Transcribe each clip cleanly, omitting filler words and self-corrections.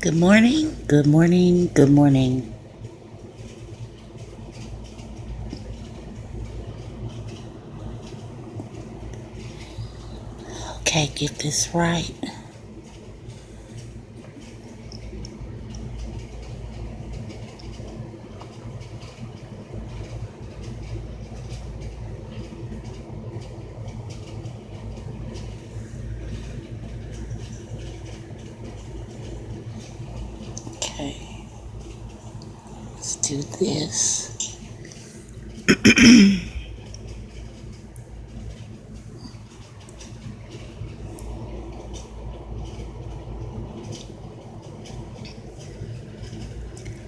Good morning, good morning, good morning. Okay, get this right. Okay, let's do this.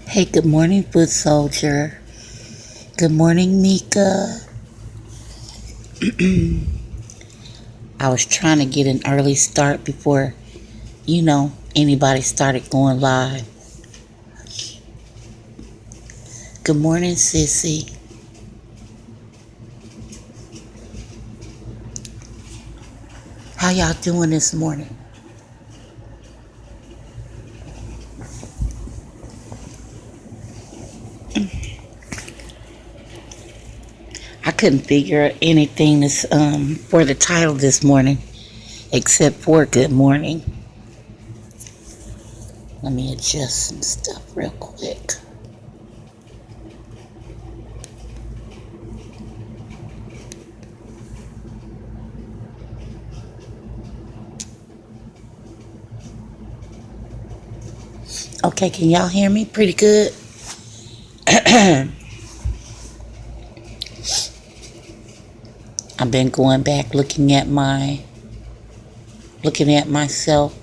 Hey, good morning, foot soldier. Good morning, Mika. I was trying to get an early start before, anybody started going live. Good morning, Sissy. How y'all doing this morning? I couldn't figure anything for the title this morning except for good morning. Let me adjust some stuff real quick. Okay, can y'all hear me pretty good? I've been going back looking at myself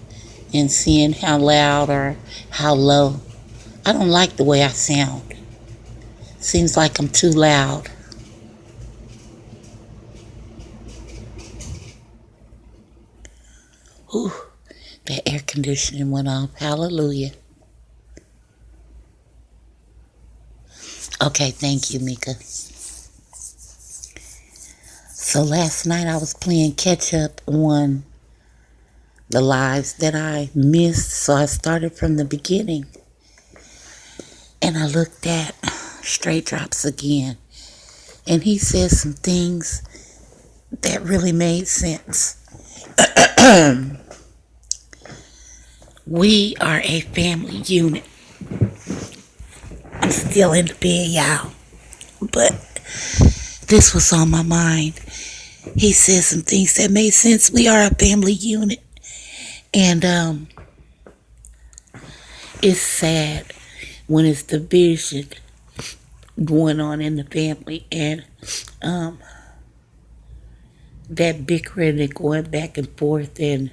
and seeing how loud or how low. I don't like the way I sound. Seems like I'm too loud. Whew, that air conditioning went off. Hallelujah. Okay, thank you, Mika. So last night I was playing catch up on the lives that I missed, so I started from the beginning. And I looked at Straight Drops again. And he said some things that really made sense. We are a family unit. I'm still in the bed, y'all. But this was on my mind. He said some things that made sense. We are a family unit. And it's sad when it's division going on in the family and that bickering and going back and forth and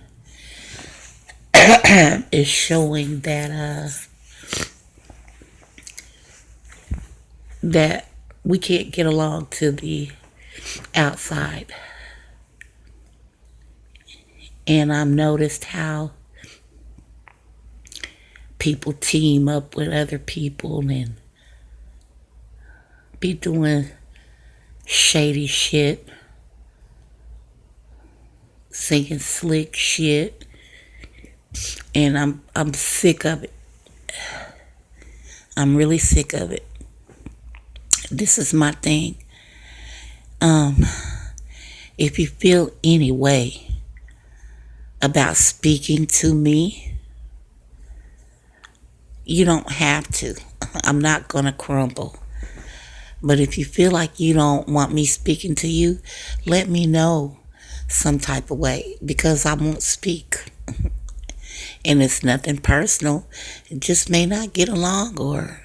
is showing that we can't get along to the outside. And I've noticed how people team up with other people and be doing shady shit, saying slick shit, and I'm sick of it. I'm really sick of it. This is my thing. If you feel any way about speaking to me, you don't have to. I'm not gonna crumble. But if you feel like you don't want me speaking to you, let me know some type of way because I won't speak. And it's nothing personal. It just may not get along, or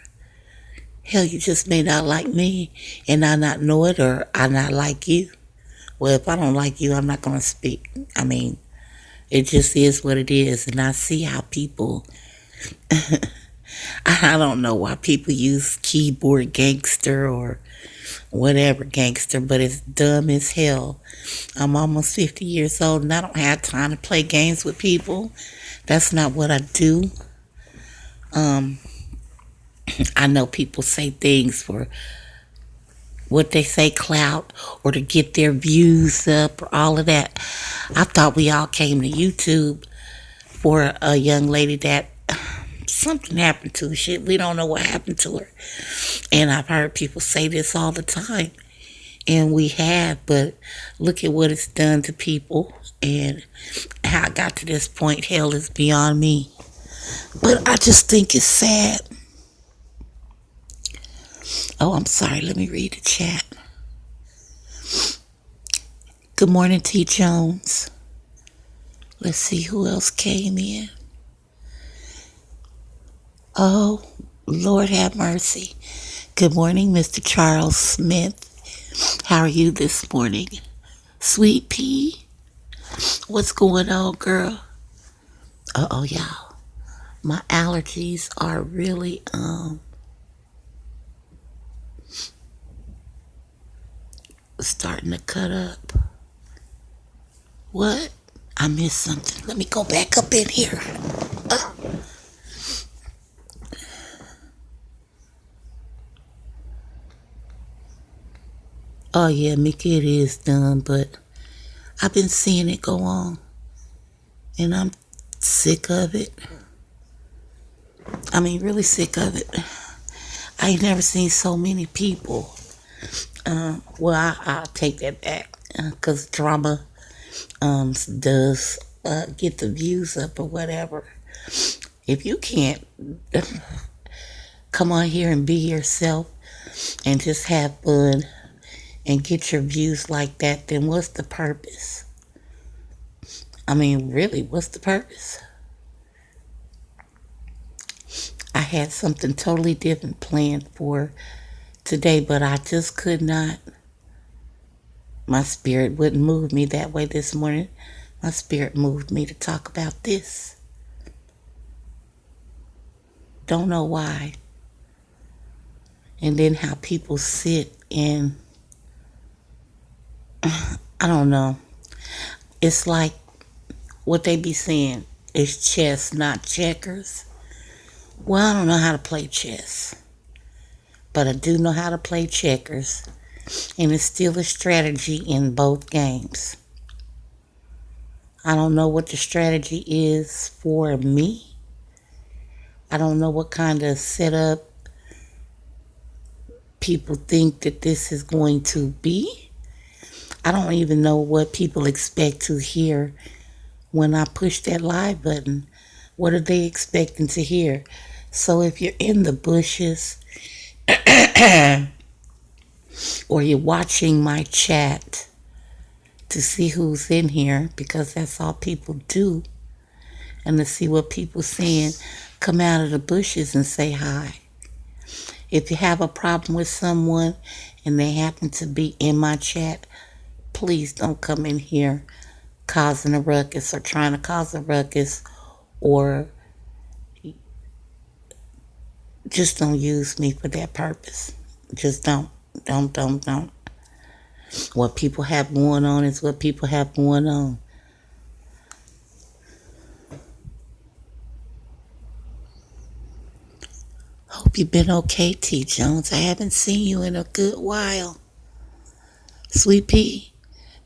hell, you just may not like me and I not know it, or I not like you. Well, if I don't like you, I'm not going to speak. I mean, it just is what it is. And I see how people, I don't know why people use keyboard gangster or whatever gangster, but it's dumb as hell. I'm almost 50 years old and I don't have time to play games with people. That's not what I do. I know people say things for what they say, clout, or to get their views up, or all of that. I thought we all came to YouTube for a young lady that something happened to her. We don't know what happened to her. And I've heard people say this all the time. And we have, but look at what it's done to people and how I got to this point. Hell is beyond me. But I just think it's sad. Oh, I'm sorry. Let me read the chat. Good morning, T. Jones. Let's see who else came in. Oh, Lord have mercy. Good morning, Mr. Charles Smith. How are you this morning? Sweet Pea, what's going on, girl? Uh-oh, y'all. My allergies are really, starting to cut up. What? I missed something. Let me go back up in here. Oh, yeah, Mickey, it is done, but I've been seeing it go on, and I'm sick of it. I mean, really sick of it. I ain't never seen so many people. I'll take that back, because drama does get the views up or whatever. If you can't come on here and be yourself and just have fun and get your views like that, then what's the purpose? I mean, really, what's the purpose? I had something totally different planned for today, but I just could not. My spirit wouldn't move me that way this morning. My spirit moved me to talk about this. Don't know why. And then how people sit and I don't know. It's like what they be saying is chess, not checkers. Well, I don't know how to play chess, but I do know how to play checkers, and it's still a strategy in both games. I don't know what the strategy is for me. I don't know what kind of setup people think that this is going to be. I don't even know what people expect to hear when I push that live button. What are they expecting to hear? So if you're in the bushes or you're watching my chat to see who's in here, because that's all people do, and to see what people saying, come out of the bushes and say hi. If you have a problem with someone and they happen to be in my chat, please don't come in here causing a ruckus or trying to cause a ruckus, or just don't use me for that purpose. Just don't. What people have going on is what people have going on. Hope you've been okay, T. Jones. I haven't seen you in a good while. Sweet Pea,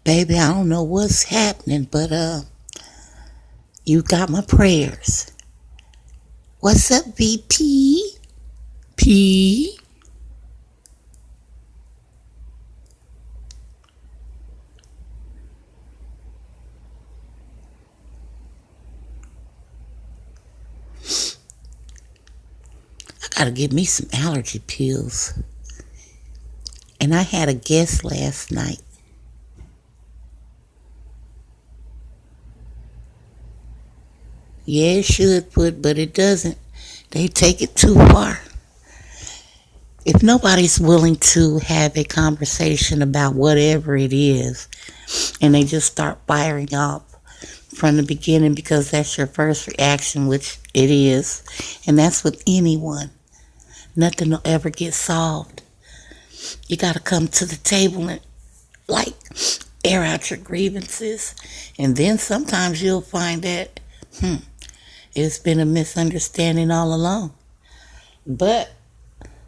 baby, I don't know what's happening, but you got my prayers. What's up, VP? P? I gotta get me some allergy pills. And I had a guest last night. Yeah, it should put, but it doesn't. They take it too far. If nobody's willing to have a conversation about whatever it is, and they just start firing off from the beginning because that's your first reaction, which it is, and that's with anyone, nothing will ever get solved. You got to come to the table and, like, air out your grievances, and then sometimes you'll find that, it's been a misunderstanding all along. But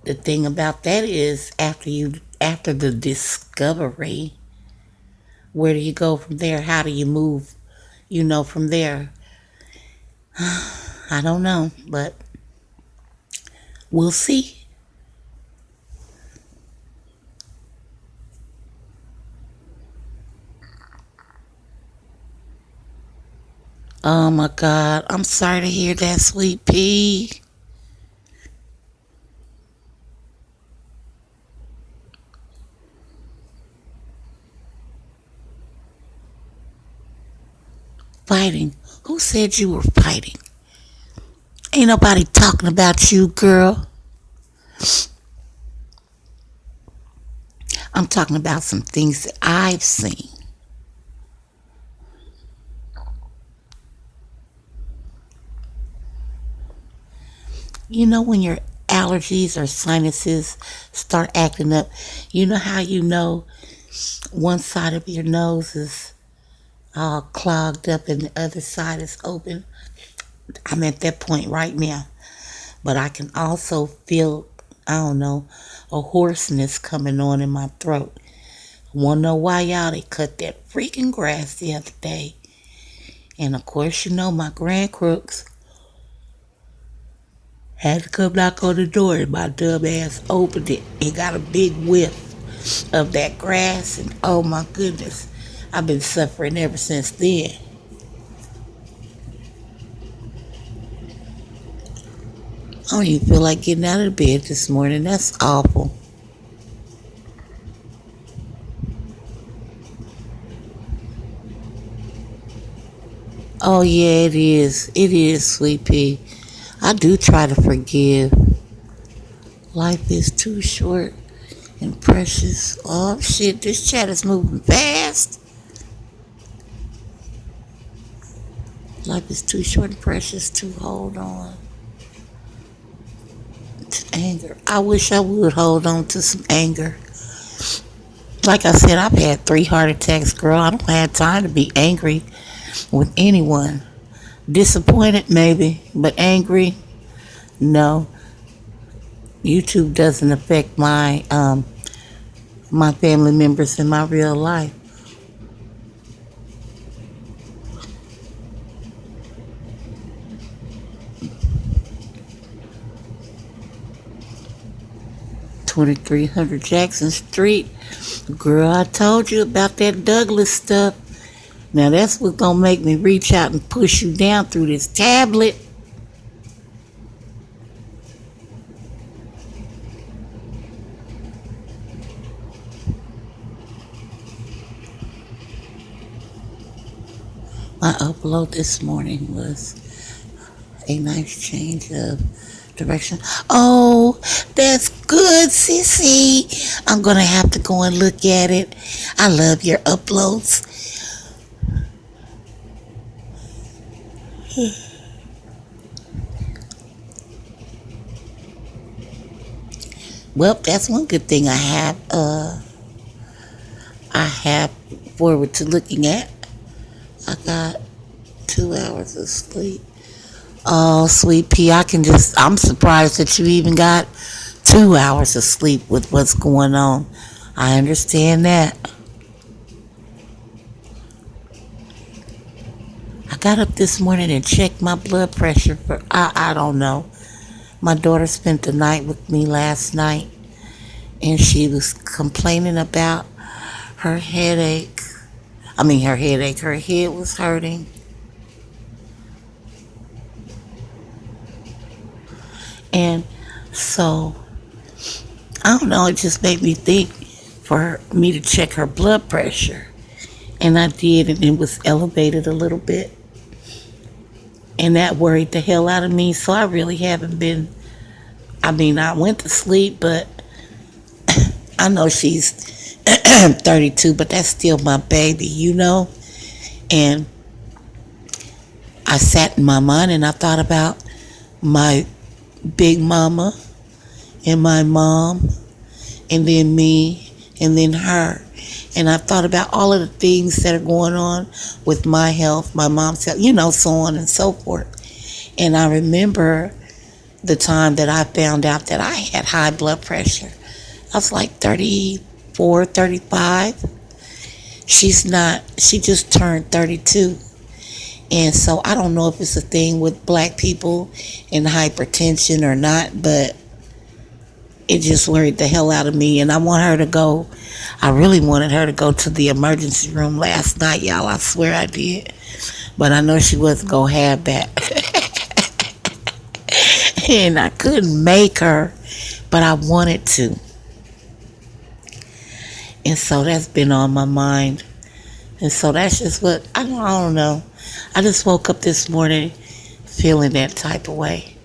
the thing about that is, after the discovery, where do you go from there? How do you move, from there? I don't know, but We'll see. Oh my God, I'm sorry to hear that, sweet pea. Fighting? Who said you were fighting? Ain't nobody talking about you, girl. I'm talking about some things that I've seen. You know when your allergies or sinuses start acting up, you know how you know one side of your nose is all clogged up and the other side is open? I'm at that point right now. But I can also feel, I don't know, a hoarseness coming on in my throat. Wanna know why, y'all? They cut that freaking grass the other day. And of course, you know my grand crooks had to come knock on the door, and my dumb ass opened it and got a big whiff of that grass. And oh my goodness, I've been suffering ever since then. I don't even feel like getting out of bed this morning. That's awful. Oh yeah, it is. It is, sweet pea. I do try to forgive. Life is too short and precious. Oh shit, this chat is moving fast. Life is too short and precious to hold on to anger. I wish I would hold on to some anger. Like I said, I've had 3 heart attacks, girl. I don't have time to be angry with anyone. Disappointed, maybe, but angry, no. YouTube doesn't affect my family members in my real life. 2300 Jackson Street. Girl, I told you about that Douglas stuff. Now that's what's gonna make me reach out and push you down through this tablet. My upload this morning was a nice change of direction. Oh, that's good, Sissy. I'm gonna have to go and look at it. I love your uploads. Well, that's one good thing I have forward to looking at. I got 2 hours of sleep. Oh, sweet pea, I'm surprised that you even got 2 hours of sleep with what's going on. I understand that. I got up this morning and checked my blood pressure for, I don't know. My daughter spent the night with me last night and she was complaining about her headache. Her headache, her head was hurting. And so, I don't know, it just made me think for me to check her blood pressure. And I did, and it was elevated a little bit. And that worried the hell out of me. So I really haven't been, I went to sleep, but I know she's 32, but that's still my baby, you know? And I sat in my mind and I thought about my big mama and my mom and then me and then her. And I thought about all of the things that are going on with my health, my mom's health, so on and so forth. And I remember the time that I found out that I had high blood pressure. I was like 34, 35. She's not, she just turned 32. And so I don't know if it's a thing with black people and hypertension or not, but it just worried the hell out of me. And I really wanted her to go to the emergency room last night, y'all. I swear I did. But I know she wasn't going to have that. And I couldn't make her, but I wanted to. And so that's been on my mind. And so that's just what, I don't know. I just woke up this morning feeling that type of way.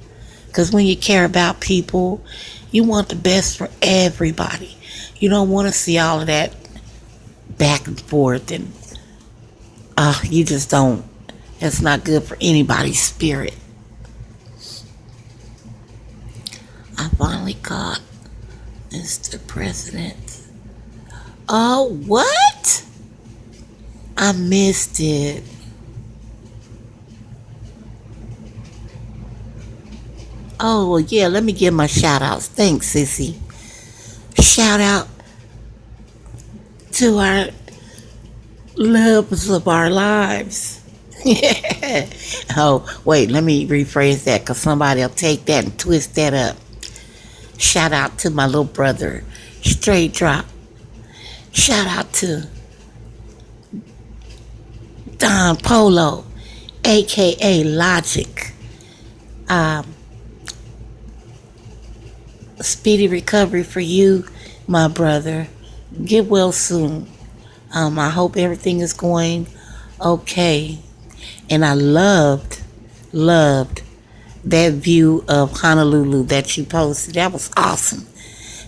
Because when you care about people, you want the best for everybody. You don't want to see all of that back and forth. And you just don't. That's not good for anybody's spirit. I finally caught Mr. President. Oh, what? I missed it. Oh, well, yeah, let me give my shout outs. Thanks, Sissy. Shout out to our loves of our lives. Oh, wait, let me rephrase that because somebody will take that and twist that up. Shout out to my little brother, Straight Drop. Shout out to Don Polo, aka Logic. Speedy recovery for you, my brother. Get well soon. I hope everything is going okay. And I loved that view of Honolulu that you posted. That was awesome.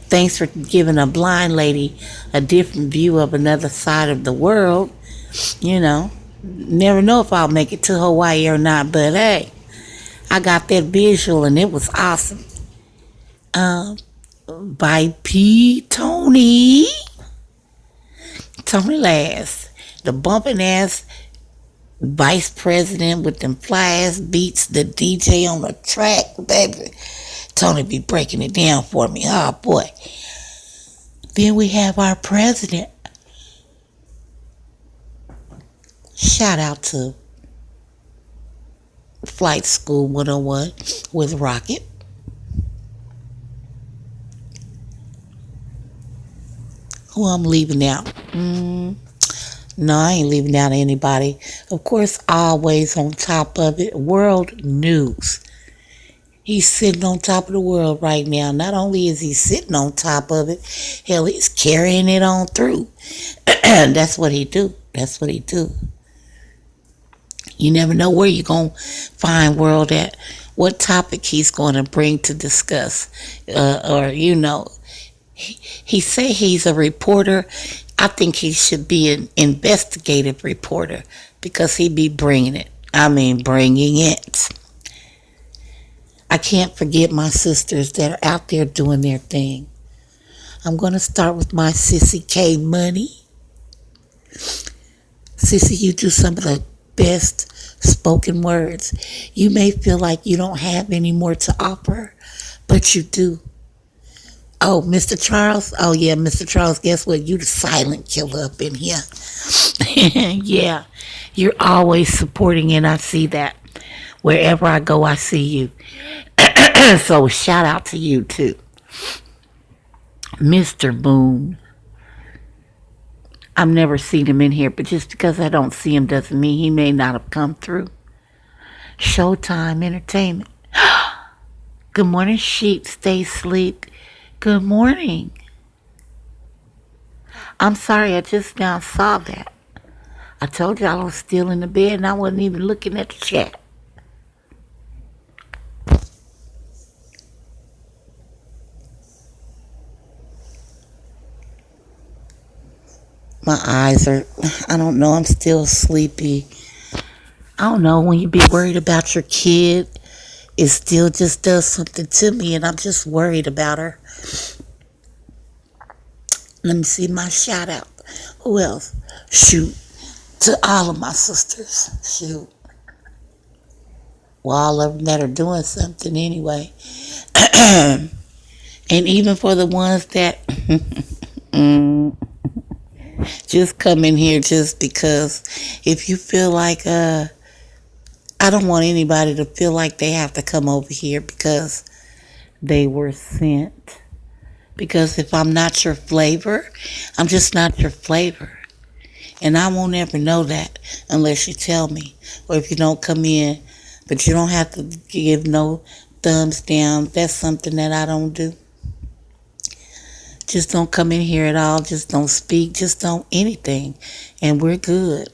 Thanks for giving a blind lady a different view of another side of the world. You know, never know if I'll make it to Hawaii or not, but hey, I got that visual and it was awesome. By Tony Last, the bumping ass vice president with them fly ass beats, the DJ on the track, baby. Tony be breaking it down for me. Oh boy. Then we have our president. Shout out to Flight School 101 with Rocket. Who I'm leaving out? No, I ain't leaving out anybody. Of course, always on top of it, world news. He's sitting on top of the world right now. Not only is he sitting on top of it, hell, he's carrying it on through. That's what he do. That's what he do. You never know where you're going to find world at, what topic he's going to bring to discuss. He say he's a reporter. I think he should be an investigative reporter because he be bringing it. Bringing it. I can't forget my sisters that are out there doing their thing. I'm going to start with my Sissy K Money. Sissy, you do some of the best spoken words. You may feel like you don't have any more to offer, but you do. Oh, Mr. Charles? Oh, yeah, Mr. Charles, guess what? You the silent killer up in here. Yeah, you're always supporting, and I see that. Wherever I go, I see you. So shout out to you, too. Mr. Moon. I've never seen him in here, but just because I don't see him doesn't mean he may not have come through. Showtime Entertainment. Good morning, sheep. Stay asleep. Good morning. I'm sorry, I just now saw that. I told y'all I was still in the bed and I wasn't even looking at the chat. My eyes are, I don't know, I'm still sleepy. I don't know, when you be worried about your kid, it still just does something to me and I'm just worried about her. Let me see my shout out. Who else? Shoot. To all of my sisters. Shoot. Well, all of them that are doing something anyway. And even for the ones that just come in here just because if you feel like I don't want anybody to feel like they have to come over here because they were sent. Because if I'm not your flavor, I'm just not your flavor. And I won't ever know that unless you tell me. Or if you don't come in. But you don't have to give no thumbs down. That's something that I don't do. Just don't come in here at all. Just don't speak. Just don't anything. And we're good.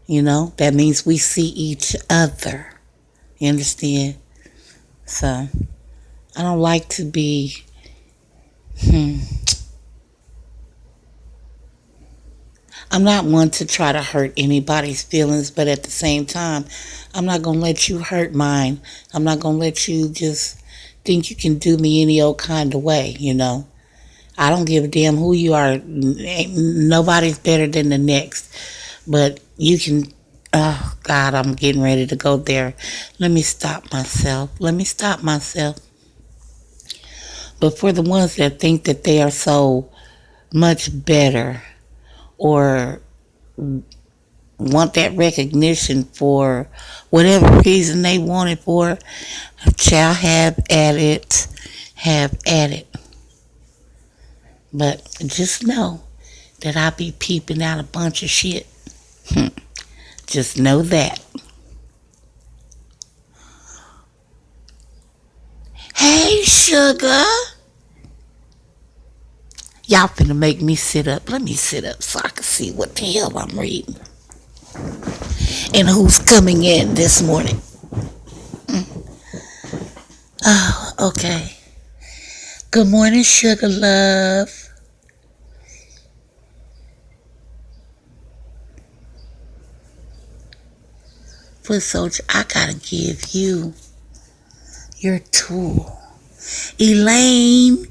That means we see each other. You understand? So, I don't like to be, I'm not one to try to hurt anybody's feelings, but at the same time, I'm not going to let you hurt mine. I'm not going to let you just think you can do me any old kind of way. I don't give a damn who you are. Nobody's better than the next. But you can, oh God, I'm getting ready to go there. Let me stop myself. But for the ones that think that they are so much better or want that recognition for whatever reason they want it for, shall have at it. But just know that I be peeping out a bunch of shit. Just know that. Hey, sugar. Y'all finna make me sit up. Let me sit up so I can see what the hell I'm reading. And who's coming in this morning. Oh, okay. Good morning, sugar love. Foot soldier, I gotta give you your tool. Elaine,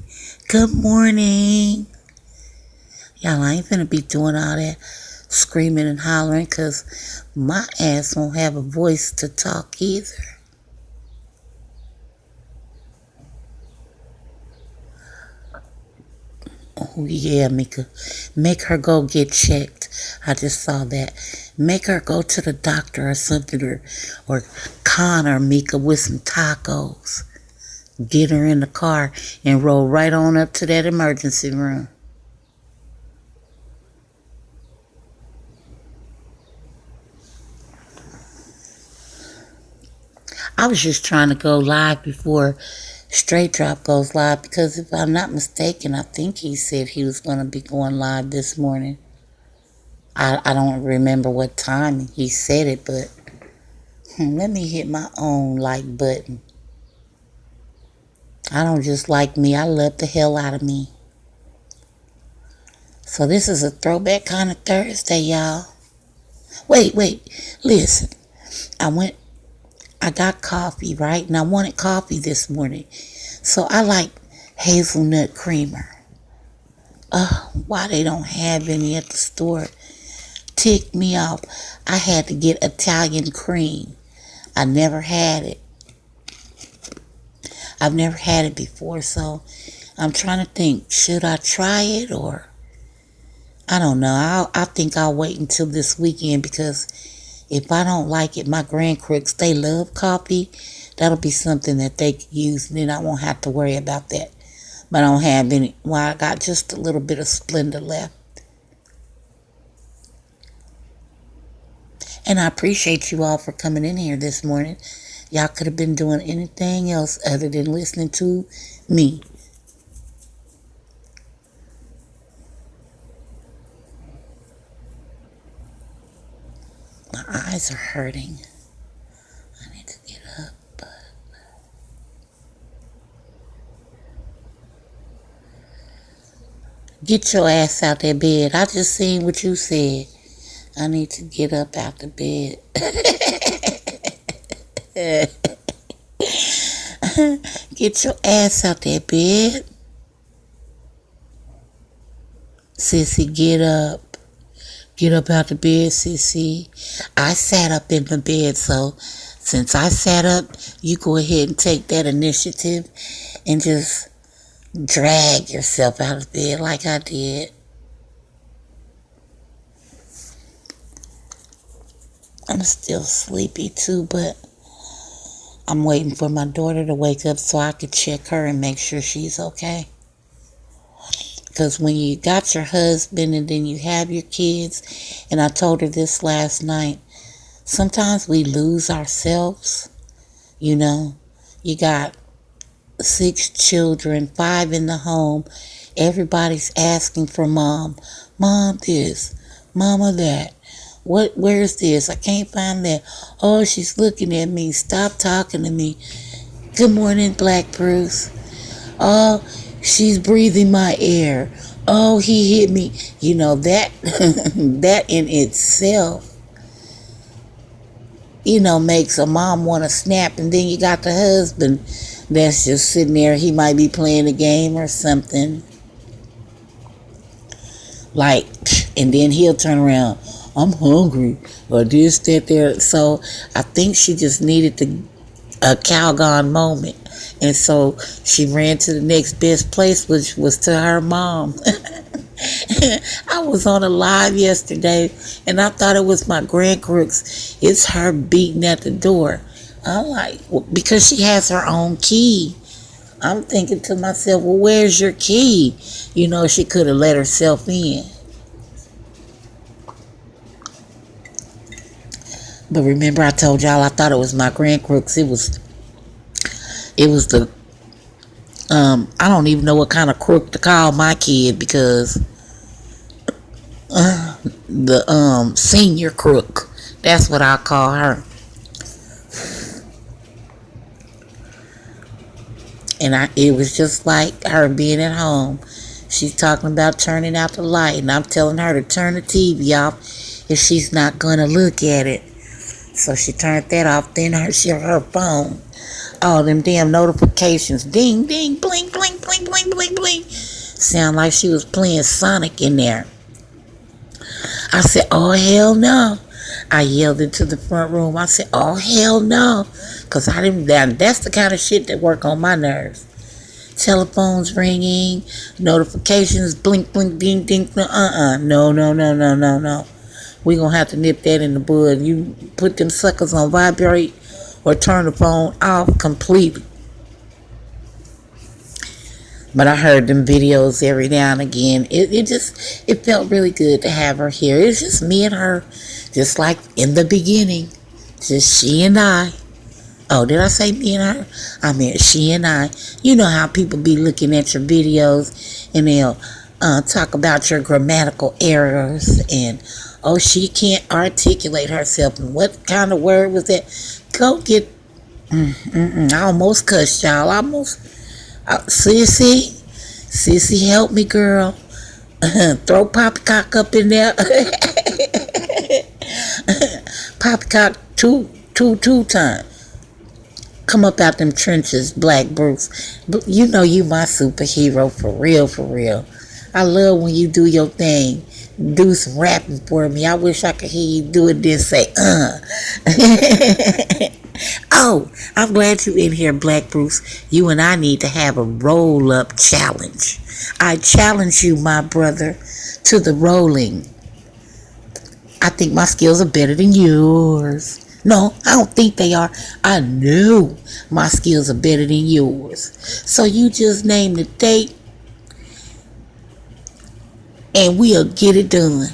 good morning. Y'all, I ain't finna be doing all that screaming and hollering because my ass won't have a voice to talk either. Oh, yeah, Mika. Make her go get checked. I just saw that. Make her go to the doctor or something, or con her, Mika, with some tacos. Get her in the car and roll right on up to that emergency room. I was just trying to go live before Straight Drop goes live because if I'm not mistaken, I think he said he was going to be going live this morning. I don't remember what time he said it, but let me hit my own like button. I don't just like me. I love the hell out of me. So this is a throwback kind of Thursday, y'all. Wait. Listen. I got coffee, right? And I wanted coffee this morning. So I like hazelnut creamer. Why they don't have any at the store ticked me off. I had to get Italian cream. I never had it. I've never had it before, so I'm trying to think, should I try it or I don't know. I think I'll wait until this weekend because if I don't like it, my grandcrooks, they love coffee. That'll be something that they can use, and then I won't have to worry about that. But I don't have any. Well, I got just a little bit of Splenda left. And I appreciate you all for coming in here this morning. Y'all could have been doing anything else other than listening to me. My eyes are hurting. I need to get up. Get your ass out that bed. I just seen what you said. I need to get up out the bed. Get your ass out that bed. Sissy, get up. Get up out the bed, sissy. I sat up in the bed, so since I sat up, you go ahead and take that initiative and just drag yourself out of bed like I did. I'm still sleepy too, but I'm waiting for my daughter to wake up so I can check her and make sure she's okay. Because when you got your husband and then you have your kids, and I told her this last night, sometimes we lose ourselves. You know, you got 6 children, 5 in the home. Everybody's asking for mom. Mom this, mama that. Where's this? I can't find that. Oh, she's looking at me. Stop talking to me. Good morning, Black Bruce. Oh, she's breathing my air. Oh, he hit me. You know, that that in itself, makes a mom want to snap. And then you got the husband that's just sitting there. He might be playing a game or something. Like, and then he'll turn around. I'm hungry. Or this, that, there. So I think she just needed a Calgon moment. And so she ran to the next best place, which was to her mom. I was on a live yesterday, and I thought it was my grandcrooks. It's her beating at the door. I'm like, because she has her own key. I'm thinking to myself, well, where's your key? She could have let herself in. But remember, I told y'all I thought it was my grandcrooks. It was the I don't even know what kind of crook to call my kid, because the senior crook. That's what I call her. And it was just like her being at home. She's talking about turning out the light, and I'm telling her to turn the TV off if she's not gonna look at it. So she turned that off. Then her phone, all them damn notifications, ding, ding, bling, bling, bling, bling, bling, bling. Sound like she was playing Sonic in there. I said, oh, hell no. I yelled into the front room. I said, oh, hell no. Because that's the kind of shit that work on my nerves. Telephones ringing, notifications, blink, blink, ding, ding. No, no, no, no, no, no. We gonna have to nip that in the bud. You put them suckers on vibrate or turn the phone off completely. But I heard them videos every now and again. It felt really good to have her here. It's just me and her, just like in the beginning. Just she and I. Oh, did I say me and her? I meant she and I. You know how people be looking at your videos and they'll talk about your grammatical errors and, oh, she can't articulate herself. And what kind of word was that? Go get... I almost cussed y'all. Sissy, help me, girl. Throw poppycock up in there. Poppycock two times. Come up out them trenches, Black Bruce. You know you my superhero, for real, for real. I love when you do your thing. Do some rapping for me. I wish I could hear you do it, then say, Oh, I'm glad you in here, Black Bruce. You and I need to have a roll-up challenge. I challenge you, my brother, to the rolling. I think my skills are better than yours. No, I don't think they are. I know my skills are better than yours. So you just name the date and we'll get it done.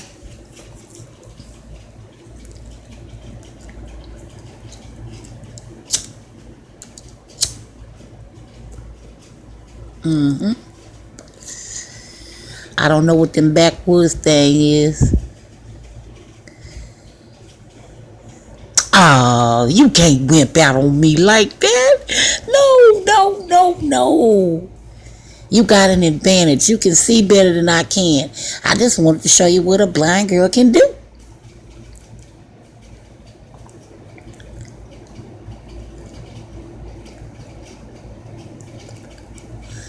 I don't know what them backwoods thing is. Oh, you can't wimp out on me like that. No. You got an advantage. You can see better than I can. I just wanted to show you what a blind girl can do.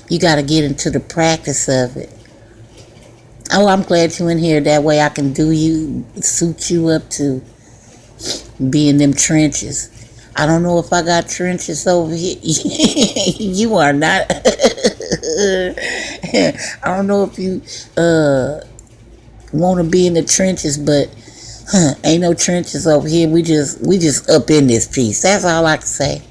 You got to get into the practice of it. Oh, I'm glad you in here. That way I can suit you up to be in them trenches. I don't know if I got trenches over here. You are not. I don't know if you want to be in the trenches, but ain't no trenches over here. We just up in this piece. That's all I can say.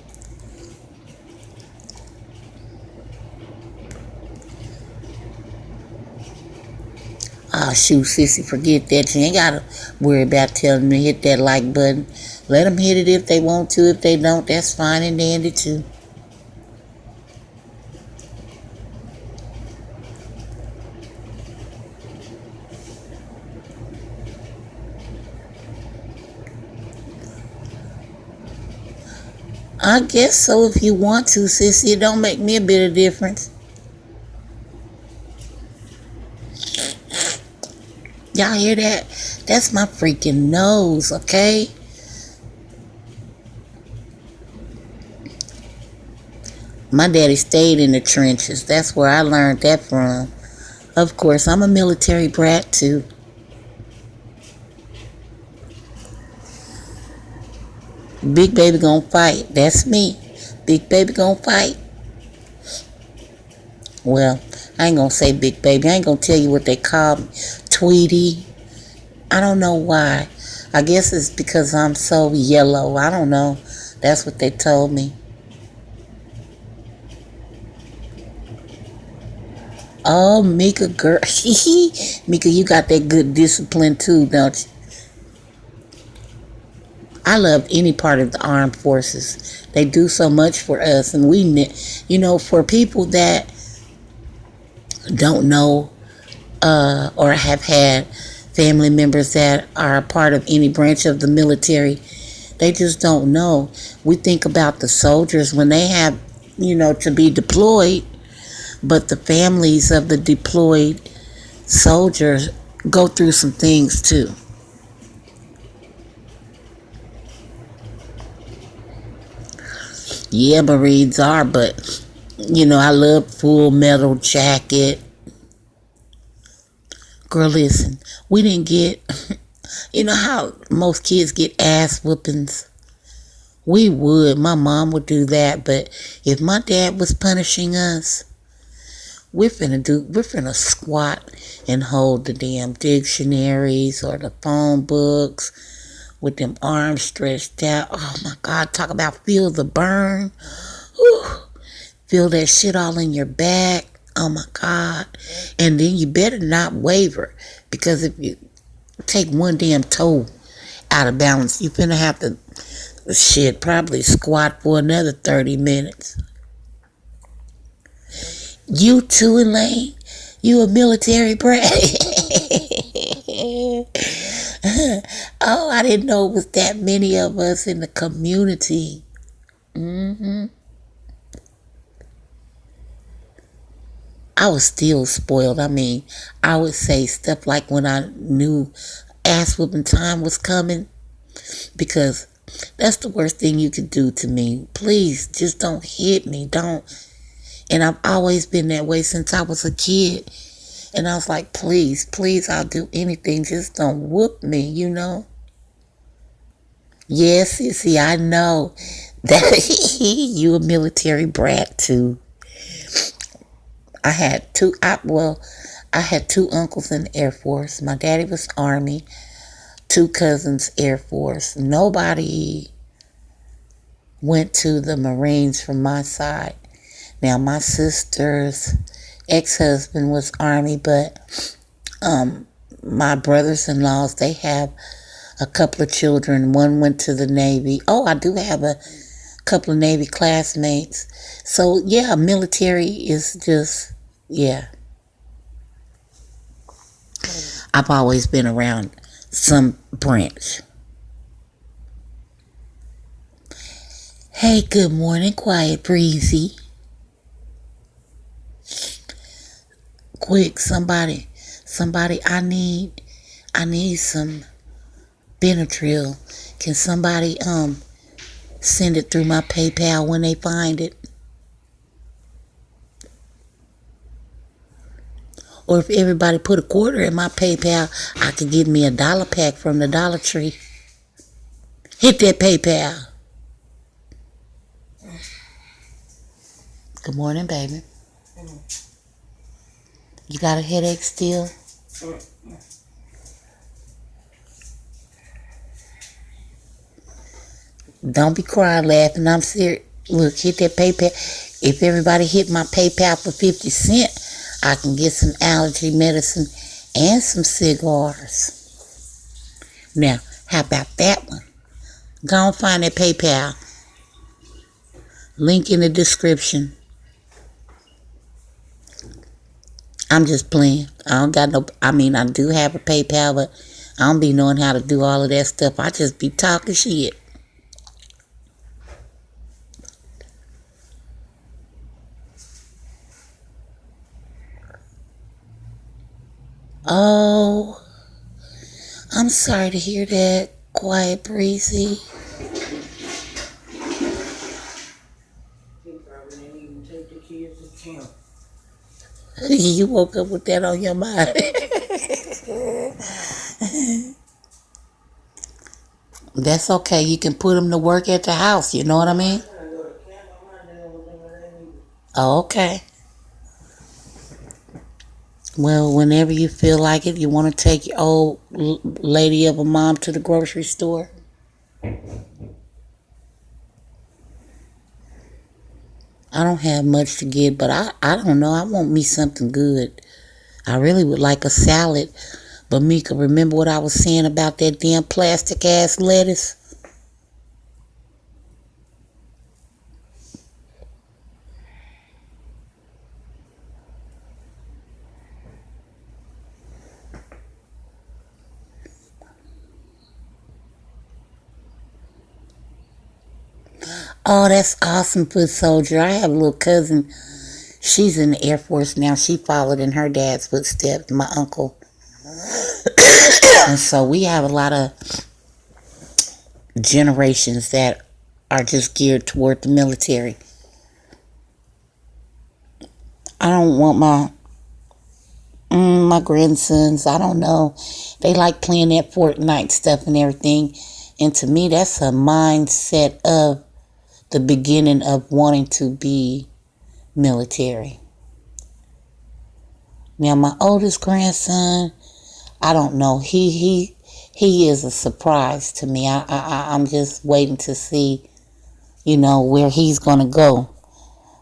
Oh, shoot, sissy, forget that. You ain't got to worry about telling them to hit that like button. Let them hit it if they want to. If they don't, that's fine and dandy, too. I guess so if you want to, sissy. It don't make me a bit of difference. Y'all hear that? That's my freaking nose, okay? My daddy stayed in the trenches. That's where I learned that from. Of course, I'm a military brat, too. Big baby gonna fight. That's me. Big baby gonna fight. Well, I ain't gonna say big baby. I ain't gonna tell you what they call me. Tweety. I don't know why. I guess it's because I'm so yellow. I don't know. That's what they told me. Oh, Mika, girl. Mika, you got that good discipline too, don't you? I love any part of the armed forces. They do so much for us. And for people that don't know or have had family members that are a part of any branch of the military, they just don't know. We think about the soldiers when they have, to be deployed, but the families of the deployed soldiers go through some things too. Yeah, Marines are, but I love Full Metal Jacket. Girl, listen, we didn't get, how most kids get ass whoopings? We would. My mom would do that, but if my dad was punishing us, we're finna squat and hold the damn dictionaries or the phone books with them arms stretched out. Oh my God, talk about feel the burn. Whew. Feel that shit all in your back. Oh my God. And then you better not waver, because if you take one damn toe out of balance, you finna have to probably squat for another 30 minutes. You too, Elaine? You a military brat? Oh, I didn't know it was that many of us in the community. I was still spoiled. I mean, I would say stuff like when I knew ass whooping time was coming, because that's the worst thing you could do to me. Please, just don't hit me. Don't. And I've always been that way since I was a kid. And I was like, please, please, I'll do anything. Just don't whoop me, Yes, see, I know that you a military brat too. I had two uncles in the Air Force. My daddy was Army, two cousins Air Force. Nobody went to the Marines from my side. Now, my sister's ex-husband was Army, but my brothers-in-laws, they have a couple of children. One went to the Navy. Oh, I do have a couple of Navy classmates. So, yeah, military is just, yeah. I've always been around some branch. Hey, good morning, Quiet Breezy. Quick, somebody, I need some Benadryl. Can somebody send it through my PayPal when they find it? Or if everybody put a quarter in my PayPal, I could get me $1 pack from the Dollar Tree. Hit that PayPal. Good morning, baby. You got a headache still? Don't be crying, laughing. I'm serious. Look, hit that PayPal. If everybody hit my PayPal for 50 cents, I can get some allergy medicine and some cigars. Now, how about that one? Go and find that PayPal. Link in the description. I'm just playing. I don't got no, I mean, I do have a PayPal, but I don't be knowing how to do all of that stuff. I just be talking shit. Oh, I'm sorry to hear that, Quiet Breezy. You woke up with that on your mind. That's okay. You can put them to work at the house. You know what I mean? Oh, okay. Well, whenever you feel like it, you want to take your old lady of a mom to the grocery store. I don't have much to get, but I don't know. I want me something good. I really would like a salad. But Mika, remember what I was saying about that damn plastic ass lettuce? Oh, that's awesome, foot soldier. I have a little cousin. She's in the Air Force now. She followed in her dad's footsteps, my uncle. And so we have a lot of generations that are just geared toward the military. I don't want my grandsons, I don't know. They like playing that Fortnite stuff and everything. And to me, that's a mindset of the beginning of wanting to be military. Now, my oldest grandson, I don't know. He is a surprise to me. I'm just waiting to see, where he's gonna go.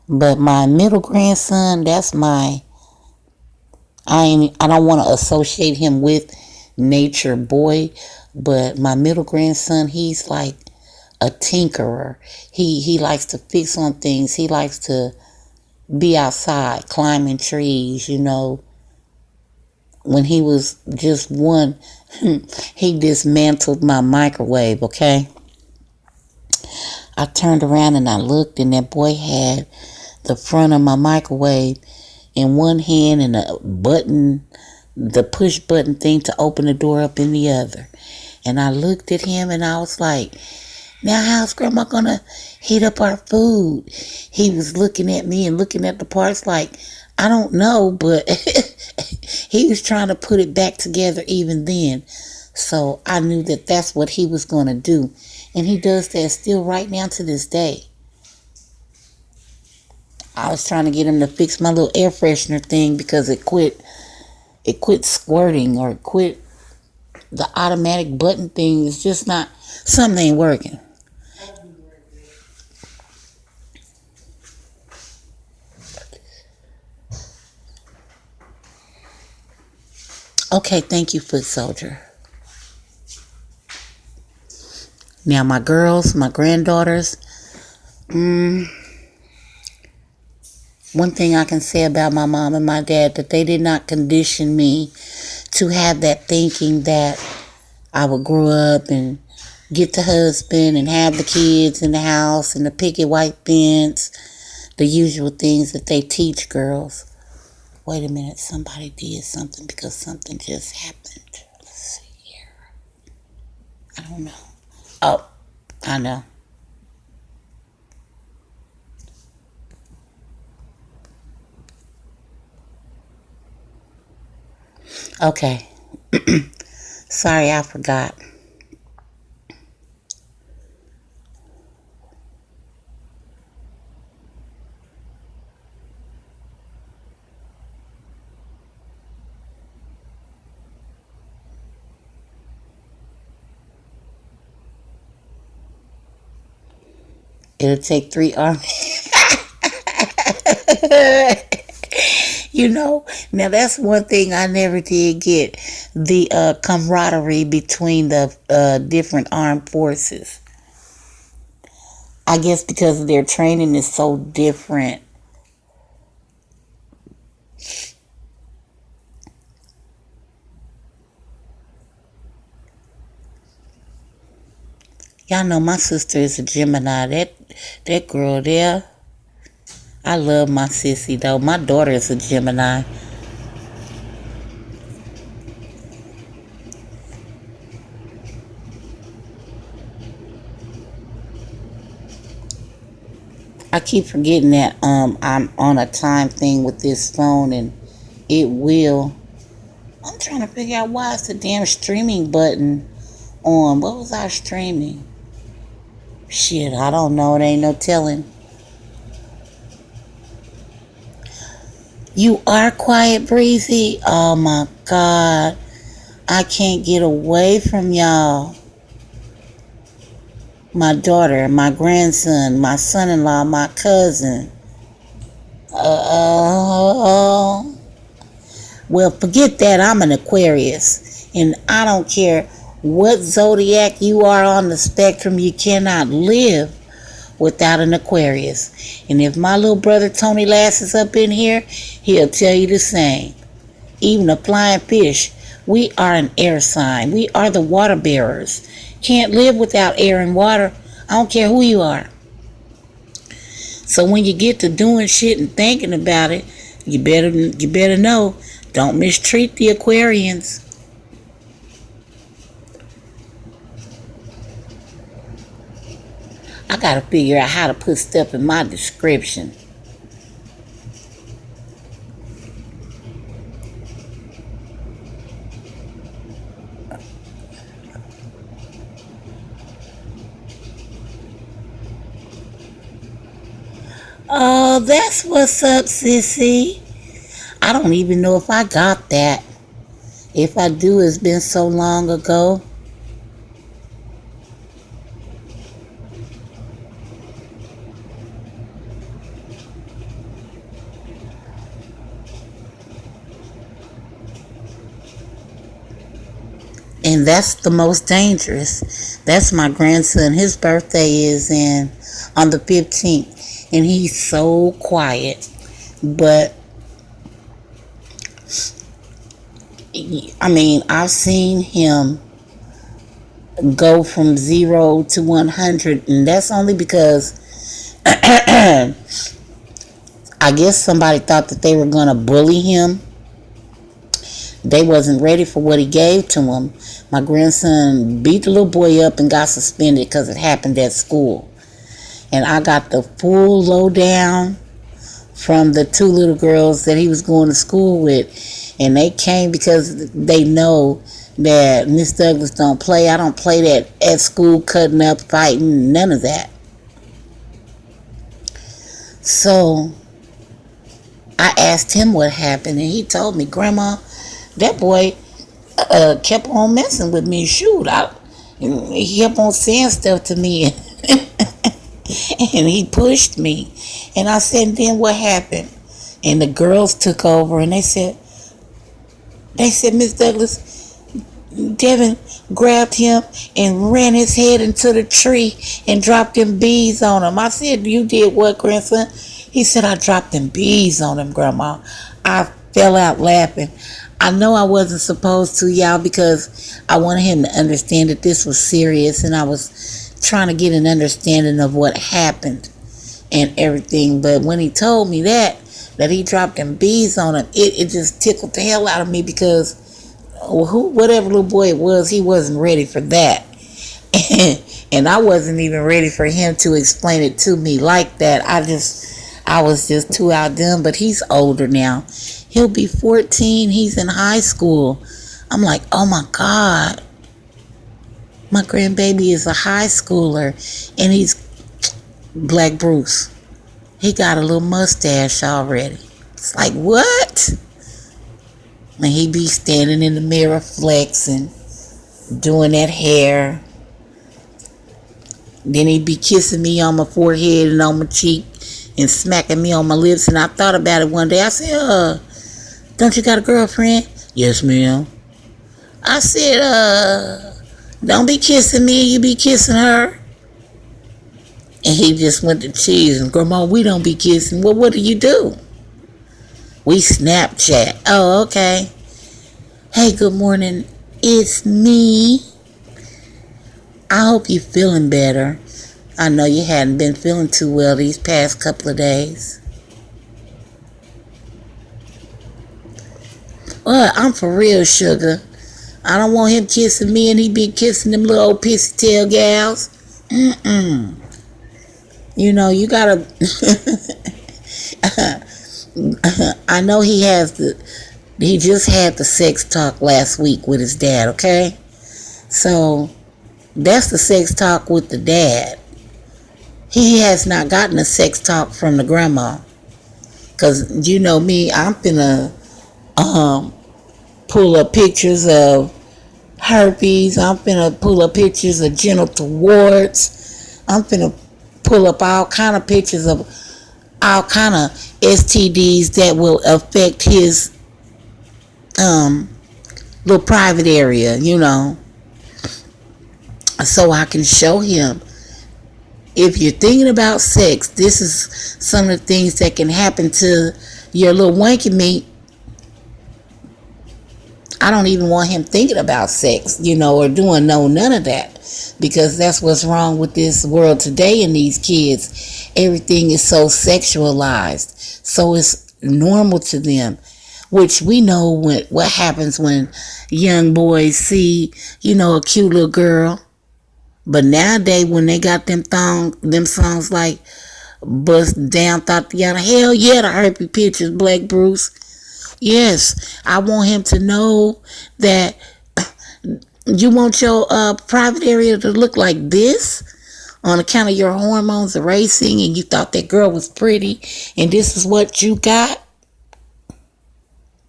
But my middle grandson, that's I don't want to associate him with nature boy, but my middle grandson, he's like a tinkerer. He likes to fix on things. He likes to be outside, climbing trees, When he was just one, he dismantled my microwave, okay? I turned around and I looked, and that boy had the front of my microwave in one hand and the push button thing to open the door up in the other. And I looked at him and I was like, now how's grandma gonna heat up our food? He was looking at me and looking at the parts like, I don't know, but he was trying to put it back together even then. So I knew that that's what he was going to do. And he does that still right now to this day. I was trying to get him to fix my little air freshener thing because it quit squirting, or it quit the automatic button thing. It's just not, something ain't working. Okay, thank you, foot soldier. Now my girls, my granddaughters, one thing I can say about my mom and my dad, that they did not condition me to have that thinking that I would grow up and get the husband and have the kids in the house and the picket white fence, the usual things that they teach girls. Wait a minute, somebody did something because something just happened. Let's see here. I don't know. Oh, I know. Okay. Sorry, I forgot. It'll take 3 armies. You know, now that's one thing I never did get, the camaraderie between the different armed forces. I guess because their training is so different. Y'all know my sister is a Gemini. That girl there, I love my sissy though. My daughter is a Gemini. I keep forgetting that I'm on a time thing with this phone, and it will. I'm trying to figure out why it's the damn streaming button on. What was I streaming? Shit, I don't know. It ain't no telling. You are quiet, Breezy. Oh my God. I can't get away from y'all. My daughter, my grandson, my son-in-law, my cousin. Uh, well, forget that. I'm an Aquarius. And I don't care what zodiac you are on the spectrum, you cannot live without an Aquarius. And if my little brother Tony Lass is up in here, he'll tell you the same. Even a flying fish, we are an air sign. We are the water bearers. Can't live without air and water. I don't care who you are. So when you get to doing shit and thinking about it, you better know, don't mistreat the Aquarians. I gotta figure out how to put stuff in my description. Oh, that's what's up, sissy. I don't even know if I got that. If I do, it's been so long ago. And that's the most dangerous. That's my grandson. His birthday is on the 15th. And he's so quiet. But I mean, I've seen him go from 0 to 100, and that's only because I guess somebody thought that they were going to bully him. They wasn't ready for what he gave to him. My grandson beat the little boy up and got suspended because it happened at school. And I got the full lowdown from the two little girls that he was going to school with. And they came because they know that Ms.Douglas don't play. I don't play that at school, cutting up, fighting, none of that. So I asked him what happened, and he told me, Grandma, that boy kept on messing with me. Shoot, he kept on saying stuff to me, and he pushed me. And I said, then what happened? And the girls took over, and they said, Ms.Douglas, Devin grabbed him and ran his head into the tree and dropped them bees on him. I said, you did what, grandson? He said, I dropped them bees on him, Grandma. I fell out laughing. I know I wasn't supposed to, y'all, because I wanted him to understand that this was serious, and I was trying to get an understanding of what happened and everything. But when he told me that he dropped them bees on him, it just tickled the hell out of me, because whatever little boy it was, he wasn't ready for that. And I wasn't even ready for him to explain it to me like that. I was just too outdone. But he's older now. He'll be 14. He's in high school. I'm like, oh my God. My grandbaby is a high schooler. And he's Black Bruce. He got a little mustache already. It's like, what? And he be standing in the mirror flexing, doing that hair. Then he be kissing me on my forehead and on my cheek and smacking me on my lips. And I thought about it one day. I said, Don't you got a girlfriend? Yes, ma'am. I said, don't be kissing me, you be kissing her. And he just went to cheese. And Grandma, we don't be kissing. Well, what do you do? We Snapchat. Oh, okay. Hey, good morning. It's me. I hope you're feeling better. I know you hadn't been feeling too well these past couple of days. Well, I'm for real, sugar. I don't want him kissing me and he be kissing them little old pissy tail gals. Mm-mm. You know, you gotta... I know he just had the sex talk last week with his dad, okay? So, that's the sex talk with the dad. He has not gotten a sex talk from the grandma. Because, you know me, I'm finna pull up pictures of herpes. I'm finna pull up pictures of genital warts. I'm finna pull up all kind of pictures of all kind of STDs that will affect his little private area, you know. So I can show him, if you're thinking about sex, this is some of the things that can happen to your little wanky meat. I don't even want him thinking about sex, you know, or doing none of that. Because that's what's wrong with this world today and these kids. Everything is so sexualized. So it's normal to them. Which we know what happens when young boys see, you know, a cute little girl. But nowadays, when they got them songs like Bust Down Thotiana, hell yeah, the herpes pictures, Black Bruce. Yes, I want him to know that you want your private area to look like this on account of your hormones are racing and you thought that girl was pretty and this is what you got.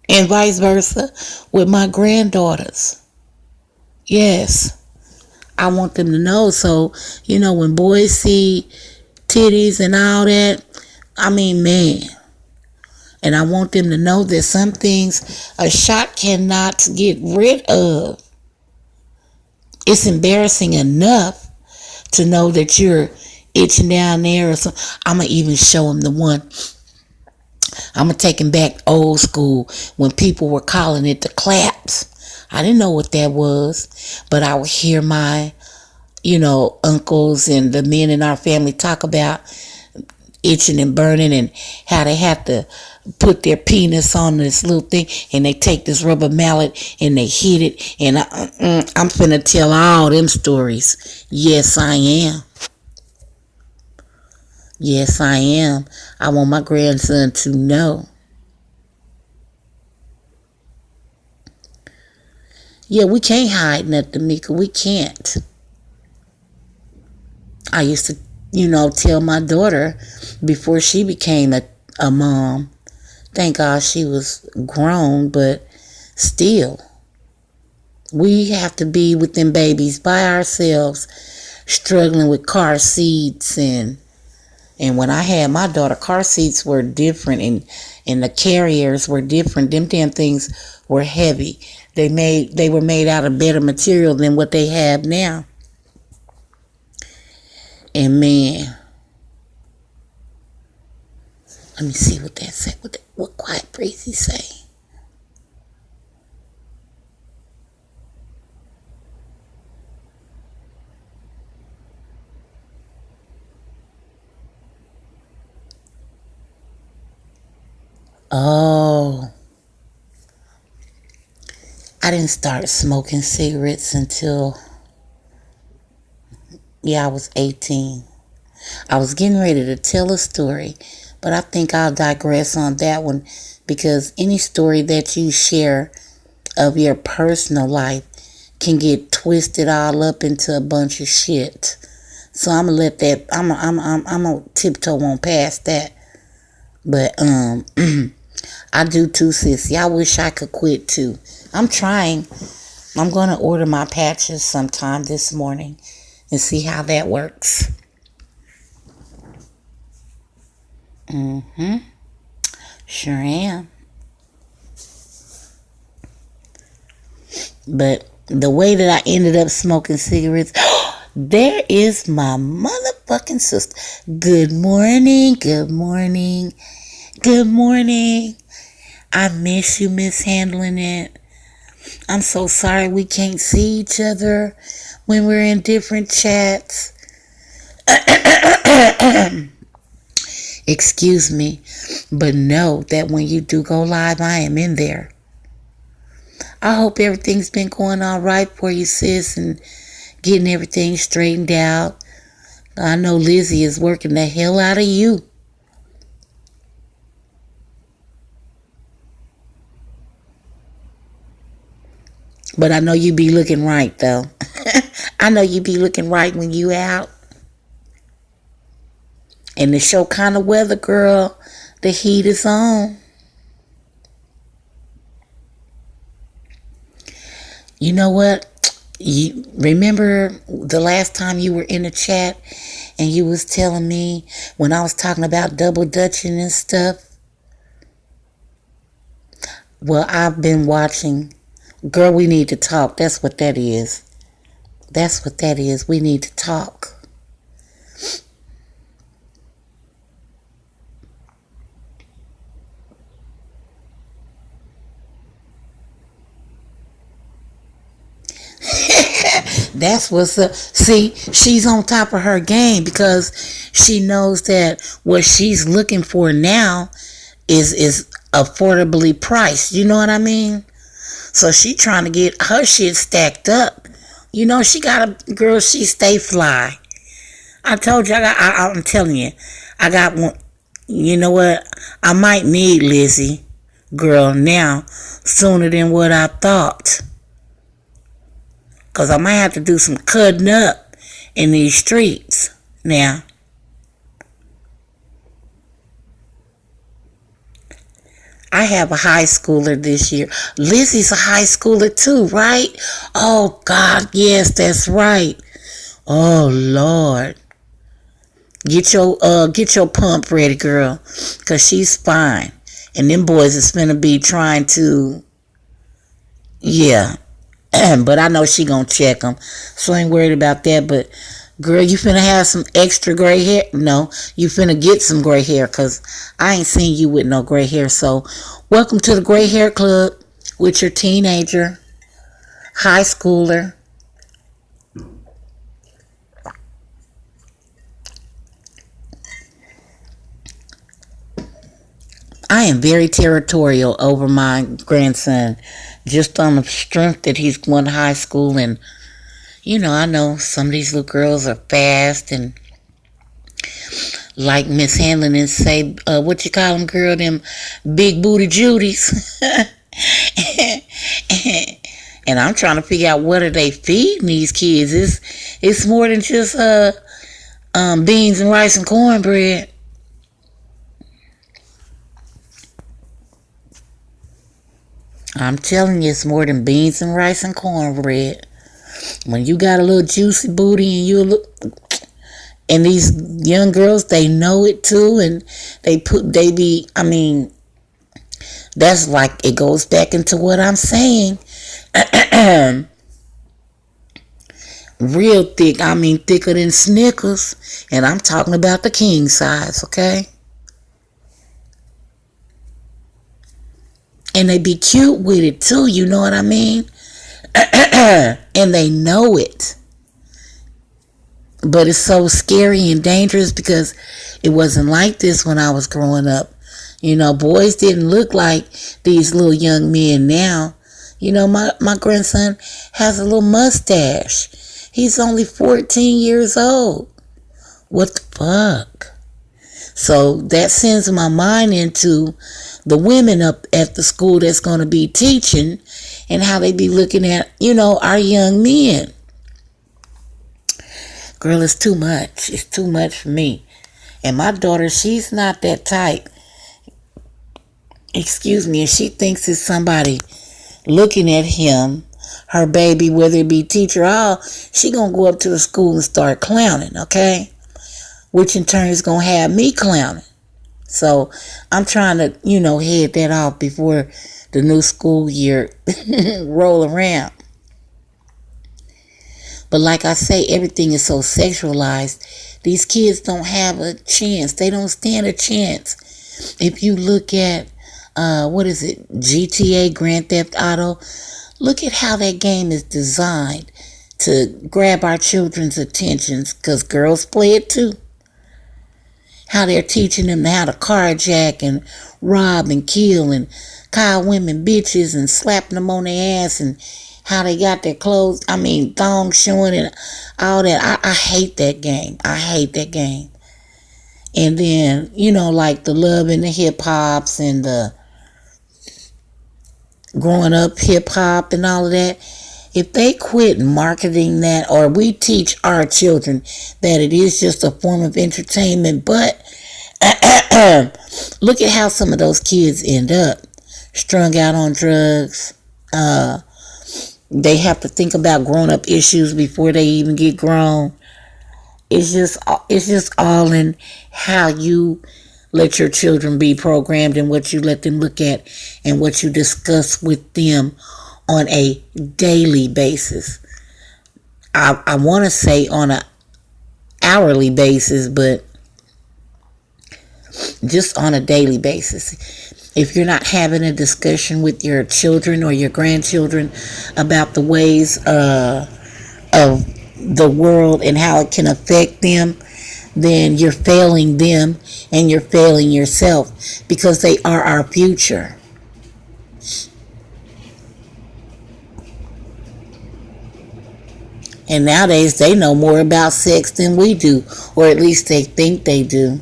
And vice versa with my granddaughters. Yes. I want them to know. So, you know, when boys see titties and all that, I mean, man. And I want them to know that some things a shot cannot get rid of. It's embarrassing enough to know that you're itching down there or something. I'm going to even show them the one. I'm going to take him back old school when people were calling it the claps. I didn't know what that was, but I would hear my, you know, uncles and the men in our family talk about itching and burning and how they have to put their penis on this little thing and they take this rubber mallet and they hit it. And I'm finna tell all them stories. Yes, I am. Yes, I am. I want my grandson to know. Yeah, we can't hide nothing, Mika. We can't. I used to, you know, tell my daughter before she became a mom. Thank God she was grown, but still. We have to be with them babies by ourselves, struggling with car seats and when I had my daughter, car seats were different and the carriers were different. Them damn things were heavy. They were made out of better material than what they have now. And man, let me see what that say. What Quiet Breezy say? Oh, I didn't start smoking cigarettes until, I was 18. I was getting ready to tell a story, but I think I'll digress on that one because any story that you share of your personal life can get twisted all up into a bunch of shit. So I'm gonna let that. I'm gonna tiptoe on past that. But I do too, sissy. I wish I could quit too. I'm trying. I'm gonna order my patches sometime this morning and see how that works. Sure am. But the way that I ended up smoking cigarettes, there is my motherfucking sister. Good morning, good morning, good morning. I miss you mishandling it. I'm so sorry we can't see each other when we're in different chats. Excuse me, but know that when you do go live, I am in there. I hope everything's been going all right for you, sis, and getting everything straightened out. I know Lizzie is working the hell out of you. But I know you be looking right, though. I know you be looking right when you out. And the show kind of weather, girl, the heat is on. You know what? You remember the last time you were in the chat and you was telling me when I was talking about double dutching and stuff? Well, I've been watching. Girl, we need to talk. That's what that is. That's what that is. We need to talk. That's what's up. See, she's on top of her game because she knows that what she's looking for now is affordably priced. You know what I mean? So she trying to get her shit stacked up. You know, she got a girl, she stay fly. I told you, I'm telling you, I got one. You know what? I might need Lizzie, girl, now sooner than what I thought. Because I might have to do some cutting up in these streets now. I have a high schooler this year. Lizzie's a high schooler too, right? Oh, God, yes, that's right. Oh, Lord. Get your pump ready, girl, because she's fine. And them boys is finna be trying to, yeah. But I know she gonna check them, so I ain't worried about that. But girl, you finna have some extra gray hair? No, you finna get some gray hair, cause I ain't seen you with no gray hair. So welcome to the gray hair club with your teenager, high schooler. I am very territorial over my grandson, just on the strength that he's going to high school. And you know, I know some of these little girls are fast and like mishandling and say, what you call them, girl, them big booty Judies. And I'm trying to figure out what are they feeding these kids. It's more than just beans and rice and cornbread. I'm telling you, it's more than beans and rice and cornbread. When you got a little juicy booty and you look, and these young girls, they know it too, and I mean, that's like, it goes back into what I'm saying. Real thick, I mean thicker than Snickers, and I'm talking about the king size, okay? And they be cute with it too, you know what I mean? And they know it. But it's so scary and dangerous because it wasn't like this when I was growing up. You know, boys didn't look like these little young men now. You know, my grandson has a little mustache. He's only 14 years old. What the fuck? So that sends my mind into the women up at the school that's going to be teaching and how they be looking at, you know, our young men. Girl, it's too much. It's too much for me. And my daughter, she's not that type. Excuse me. And she thinks it's somebody looking at him, her baby, whether it be teacher or all, she going to go up to the school and start clowning, okay? Which in turn is going to have me clowning. So I'm trying to, you know, head that off before the new school year roll around. But like I say, everything is so sexualized. These kids don't have a chance. They don't stand a chance. If you look at, what is it, GTA, Grand Theft Auto, look at how that game is designed to grab our children's attentions, because girls play it too. How they're teaching them how to carjack and rob and kill and call women bitches and slapping them on their ass, and how they got their clothes, thongs showing and all that. I hate that game. I hate that game. And then, like the love and the hip hops and the growing up hip hop and all of that. If they quit marketing that, or we teach our children that it is just a form of entertainment, but look at how some of those kids end up strung out on drugs. They have to think about grown-up issues before they even get grown. It's just all in how you let your children be programmed, and what you let them look at, and what you discuss with them on a daily basis. I want to say on an hourly basis, but just on a daily basis. If you're not having a discussion with your children or your grandchildren about the ways of the world and how it can affect them, then you're failing them and you're failing yourself, because they are our future. And nowadays they know more about sex than we do, or at least they think they do.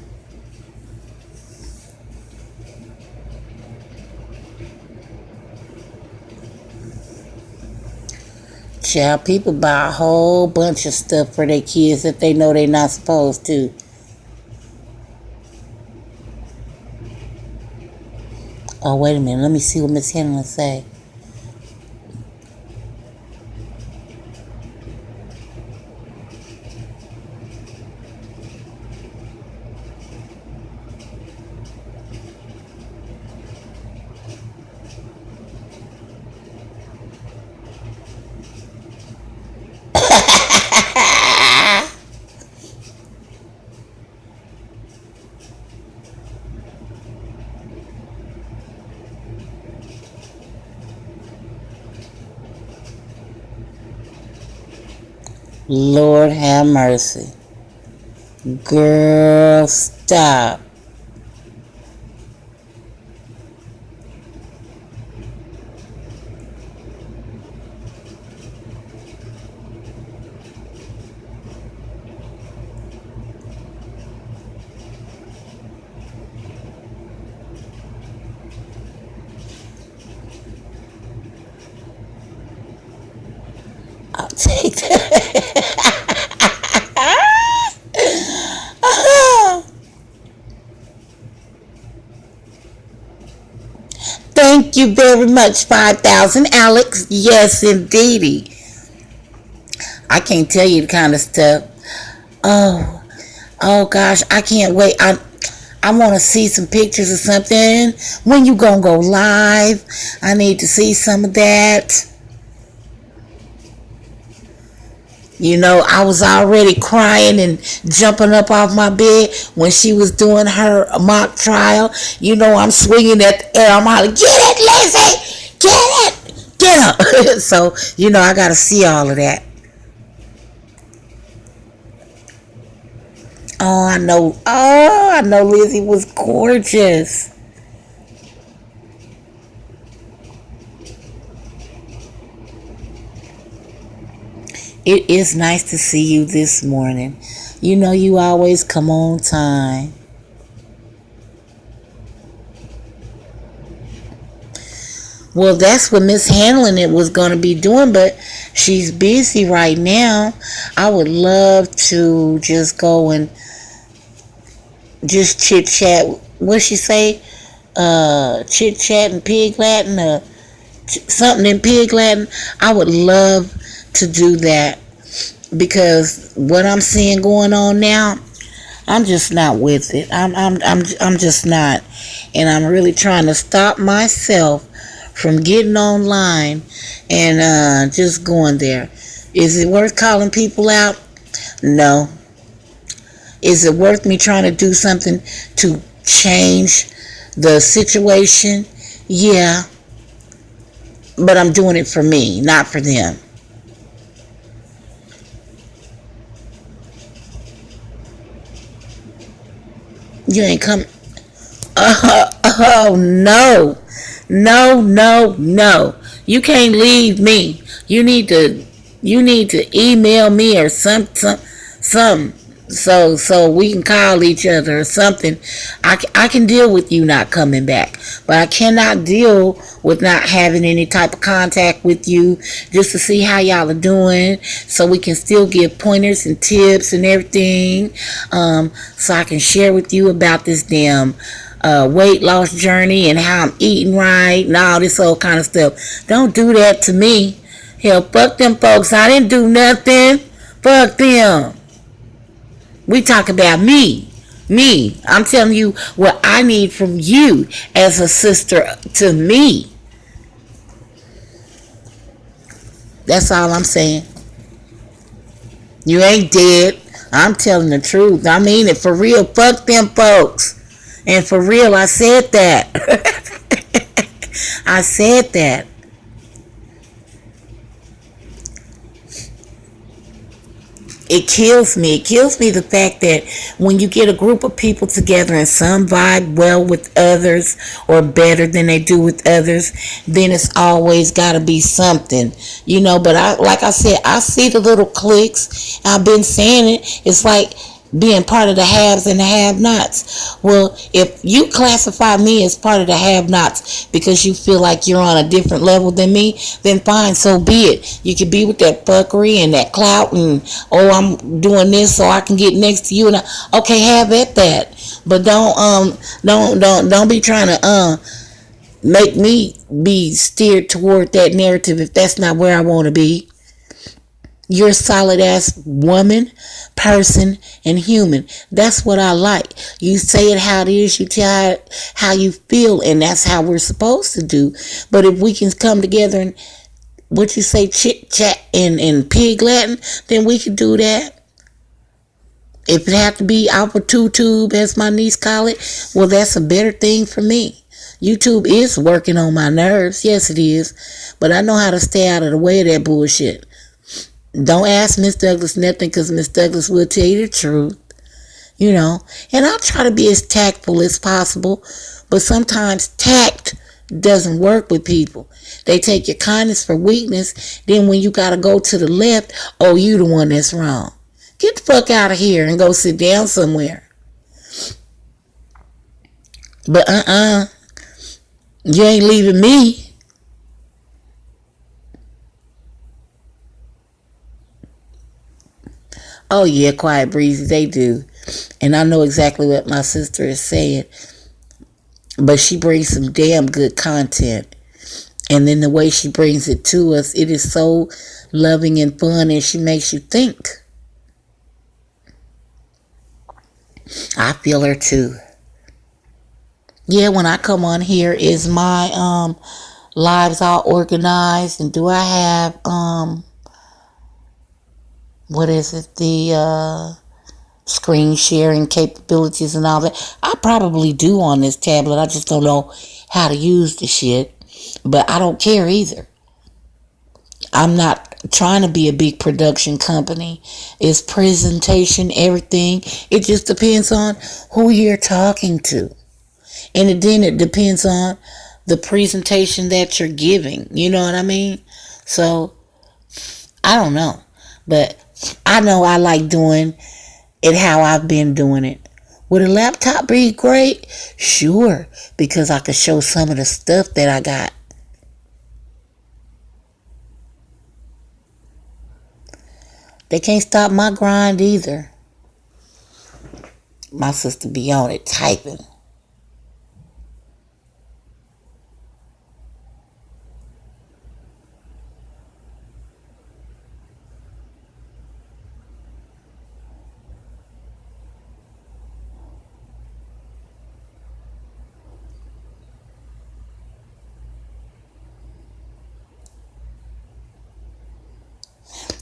Child, people buy a whole bunch of stuff for their kids that they know they're not supposed to. Oh, wait a minute. Let me see what Miss Henry say. Lord have mercy. Girl, stop. I'll take that. Thank you very much, 5,000, Alex. Yes, indeedy. I can't tell you the kind of stuff. Oh, oh gosh, I can't wait. I want to see some pictures or something. When you gonna go live? I need to see some of that. I was already crying and jumping up off my bed when she was doing her mock trial. I'm swinging at the air. I'm hollering, get it, Lizzie! Get it! Get up! So, I got to see all of that. Oh, I know. Oh, I know Lizzie was gorgeous. It is nice to see you this morning. You always come on time. Well, that's what Miss Handling it was going to be doing, but she's busy right now. I would love to just go and just chit chat. What she say? Chit chat in Pig Latin, something in Pig Latin. I would love to do that, because what I'm seeing going on now, I'm just not with it. I'm just not, and I'm really trying to stop myself from getting online and just going there. Is it worth calling people out? No. Is it worth me trying to do something to change the situation? Yeah, but I'm doing it for me, not for them. You ain't come. Oh no, no, no, no! You can't leave me. You need to email me or some, so we can call each other or something. I can deal with you not coming back, but I cannot deal with not having any type of contact with you just to see how y'all are doing, so we can still give pointers and tips and everything. So I can share with you about this damn weight loss journey and how I'm eating right and all this old kind of stuff. Don't do that to me. Hell, fuck them folks. I didn't do nothing. Fuck them. We talk about me. Me. I'm telling you what I need from you as a sister to me. That's all I'm saying. You ain't dead. I'm telling the truth. I mean it for real. Fuck them folks. And for real, I said that. I said that. It kills me. It kills me the fact that when you get a group of people together and some vibe well with others or better than they do with others, then it's always got to be something, you know. But like I said, I see the little cliques. I've been saying it. It's like being part of the haves and the have-nots. Well, if you classify me as part of the have-nots because you feel like you're on a different level than me, then fine, so be it. You could be with that fuckery and that clout and, oh, I'm doing this so I can get next to you, and okay, have at that. But don't be trying to make me be steered toward that narrative if that's not where I want to be. You're a solid ass woman, person, and human. That's what I like. You say it how it is, you tell it how you feel, and that's how we're supposed to do. But if we can come together and, what you say, chit chat in pig Latin, then we can do that. If it have to be alpha two tube, as my niece call it, well, that's a better thing for me. YouTube is working on my nerves. Yes, it is. But I know how to stay out of the way of that bullshit. Don't ask Ms.Douglas nothing, because Ms.Douglas will tell you the truth, you know. And I'll try to be as tactful as possible, but sometimes tact doesn't work with people. They take your kindness for weakness. Then when you got to go to the left, oh, you the one that's wrong. Get the fuck out of here and go sit down somewhere. But you ain't leaving me. Oh yeah, Quiet Breezy, they do. And I know exactly what my sister is saying. But she brings some damn good content. And then the way she brings it to us, it is so loving and fun, and she makes you think. I feel her too. Yeah, when I come on here, is my lives all organized, and do I have what is it, the screen sharing capabilities and all that? I probably do on this tablet. I just don't know how to use the shit. But I don't care either. I'm not trying to be a big production company. It's presentation, everything. It just depends on who you're talking to. And then it depends on the presentation that you're giving. You know what I mean? So, I don't know. But I know I like doing it how I've been doing it. Would a laptop be great? Sure, because I could show some of the stuff that I got. They can't stop my grind either. My sister be on it typing.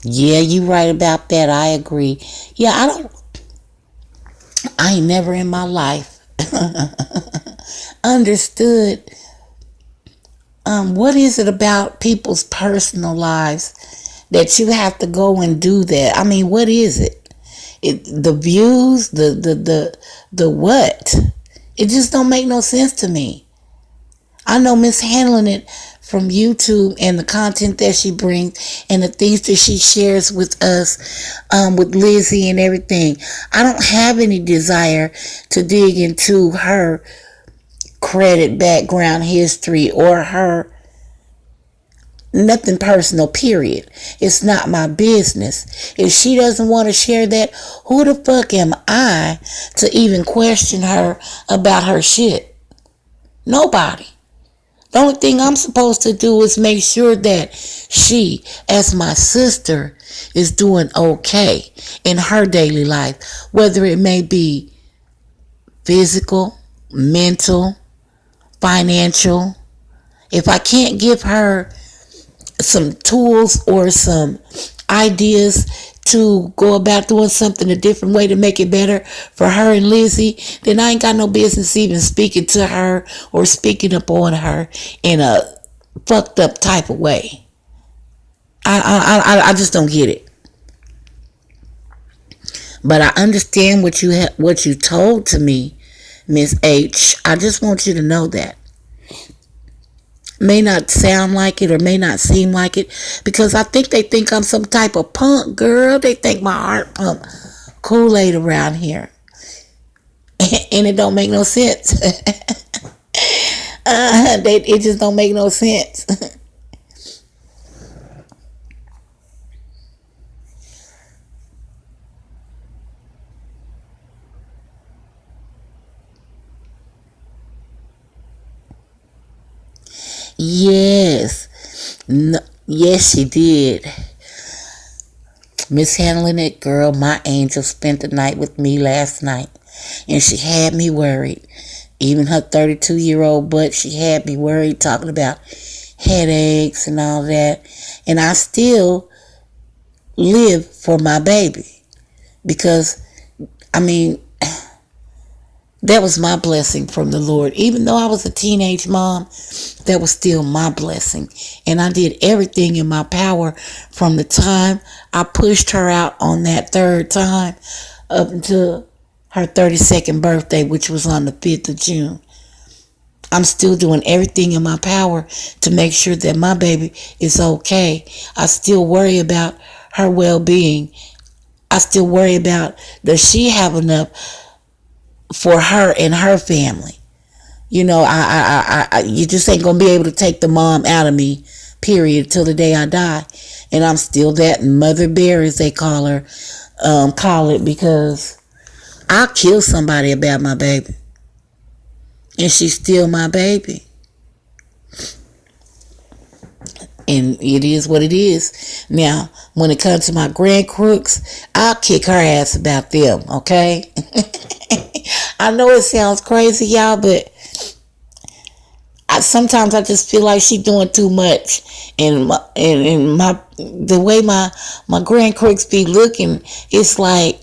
Yeah, you right about that. I agree. Yeah, I ain't never in my life understood what is it about people's personal lives that you have to go and do that? I mean, what is it? The views, the what? It just don't make no sense to me. I know mishandling it from YouTube and the content that she brings and the things that she shares with us, with Lizzie and everything. I don't have any desire to dig into her credit, background, history, or her nothing personal, period. It's not my business. If she doesn't want to share that, who the fuck am I to even question her about her shit? Nobody. The only thing I'm supposed to do is make sure that she, as my sister, is doing okay in her daily life, whether it may be physical, mental, financial. If I can't give her some tools or some ideas to go about doing something a different way to make it better for her and Lizzie, then I ain't got no business even speaking to her or speaking up on her in a fucked up type of way. I just don't get it. But I understand what you told to me, Miss H. I just want you to know that. May not sound like it or may not seem like it, because I think they think I'm some type of punk girl. They think my heart pump Kool-Aid around here. And it don't make no sense. It just don't make no sense. Yes. No, yes, she did. Mishandling it, girl. My angel spent the night with me last night, and she had me worried. Even her 32-year-old butt, she had me worried, talking about headaches and all that. And I still live for my baby because, I mean, that was my blessing from the Lord. Even though I was a teenage mom, that was still my blessing. And I did everything in my power from the time I pushed her out on that third time up until her 32nd birthday, which was on the 5th of June. I'm still doing everything in my power to make sure that my baby is okay. I still worry about her well-being. I still worry about, does she have enough for her and her family? You know, you just ain't gonna be able to take the mom out of me, period, till the day I die. And I'm still that mother bear, as they call her, call it, because I'll kill somebody about my baby, and she's still my baby. And it is what it is. Now, when it comes to my grand crooks, I'll kick her ass about them, okay? I know it sounds crazy, y'all, but sometimes I just feel like she's doing too much. And the way my grand crooks be looking, it's like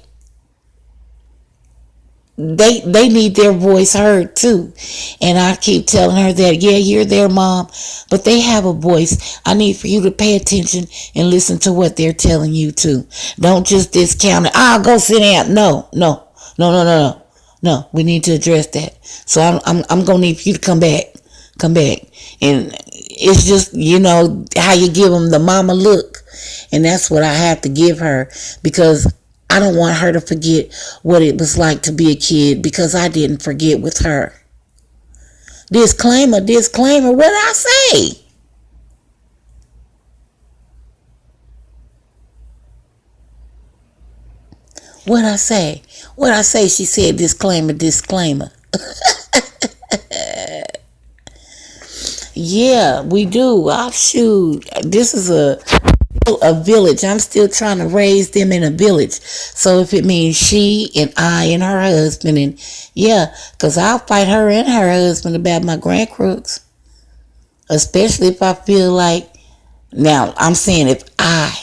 they need their voice heard too. And I keep telling her that, yeah, you're their mom, but they have a voice. I need for you to pay attention and listen to what they're telling you too. Don't just discount it. I'll go sit down. No. We need to address that. So I'm gonna need for you to come back. And it's just, you know, how you give them the mama look. And that's what I have to give her, because I don't want her to forget what it was like to be a kid, because I didn't forget with her. Disclaimer, what did I say? What I say? She said disclaimer. Yeah, we do. Oh, shoot. This is a village. I'm still trying to raise them in a village. So if it means she and I and her husband, and yeah, because I'll fight her and her husband about my grand crooks. Especially if I feel like, now I'm saying if I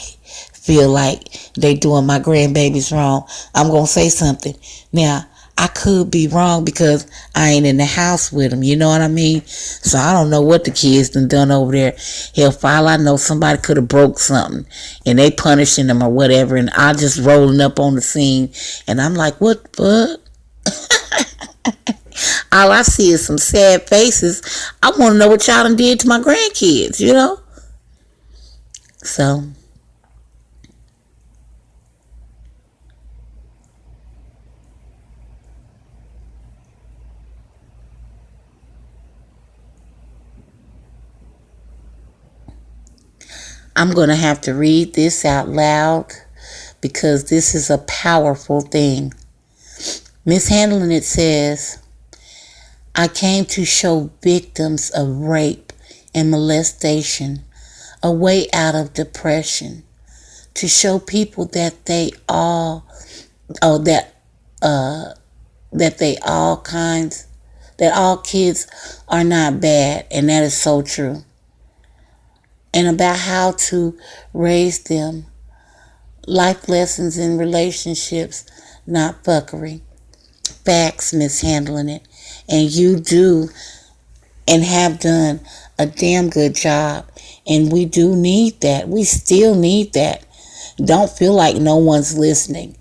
feel like they doing my grandbabies wrong, I'm going to say something. Now, I could be wrong because I ain't in the house with them. You know what I mean? So I don't know what the kids done over there. Hell, for all I know, somebody could have broke something and they punishing them or whatever. And I just rolling up on the scene and I'm like, what the fuck? All I see is some sad faces. I want to know what y'all done did to my grandkids, you know? So I'm going to have to read this out loud because this is a powerful thing. Mishandling it says, I came to show victims of rape and molestation a way out of depression, to show people that they all, oh, that they all kinds, that all kids are not bad, and that is so true. And about how to raise them, life lessons in relationships, not fuckery. Facts, mishandling it. And you do and have done a damn good job. And we do need that. We still need that. Don't feel like no one's listening.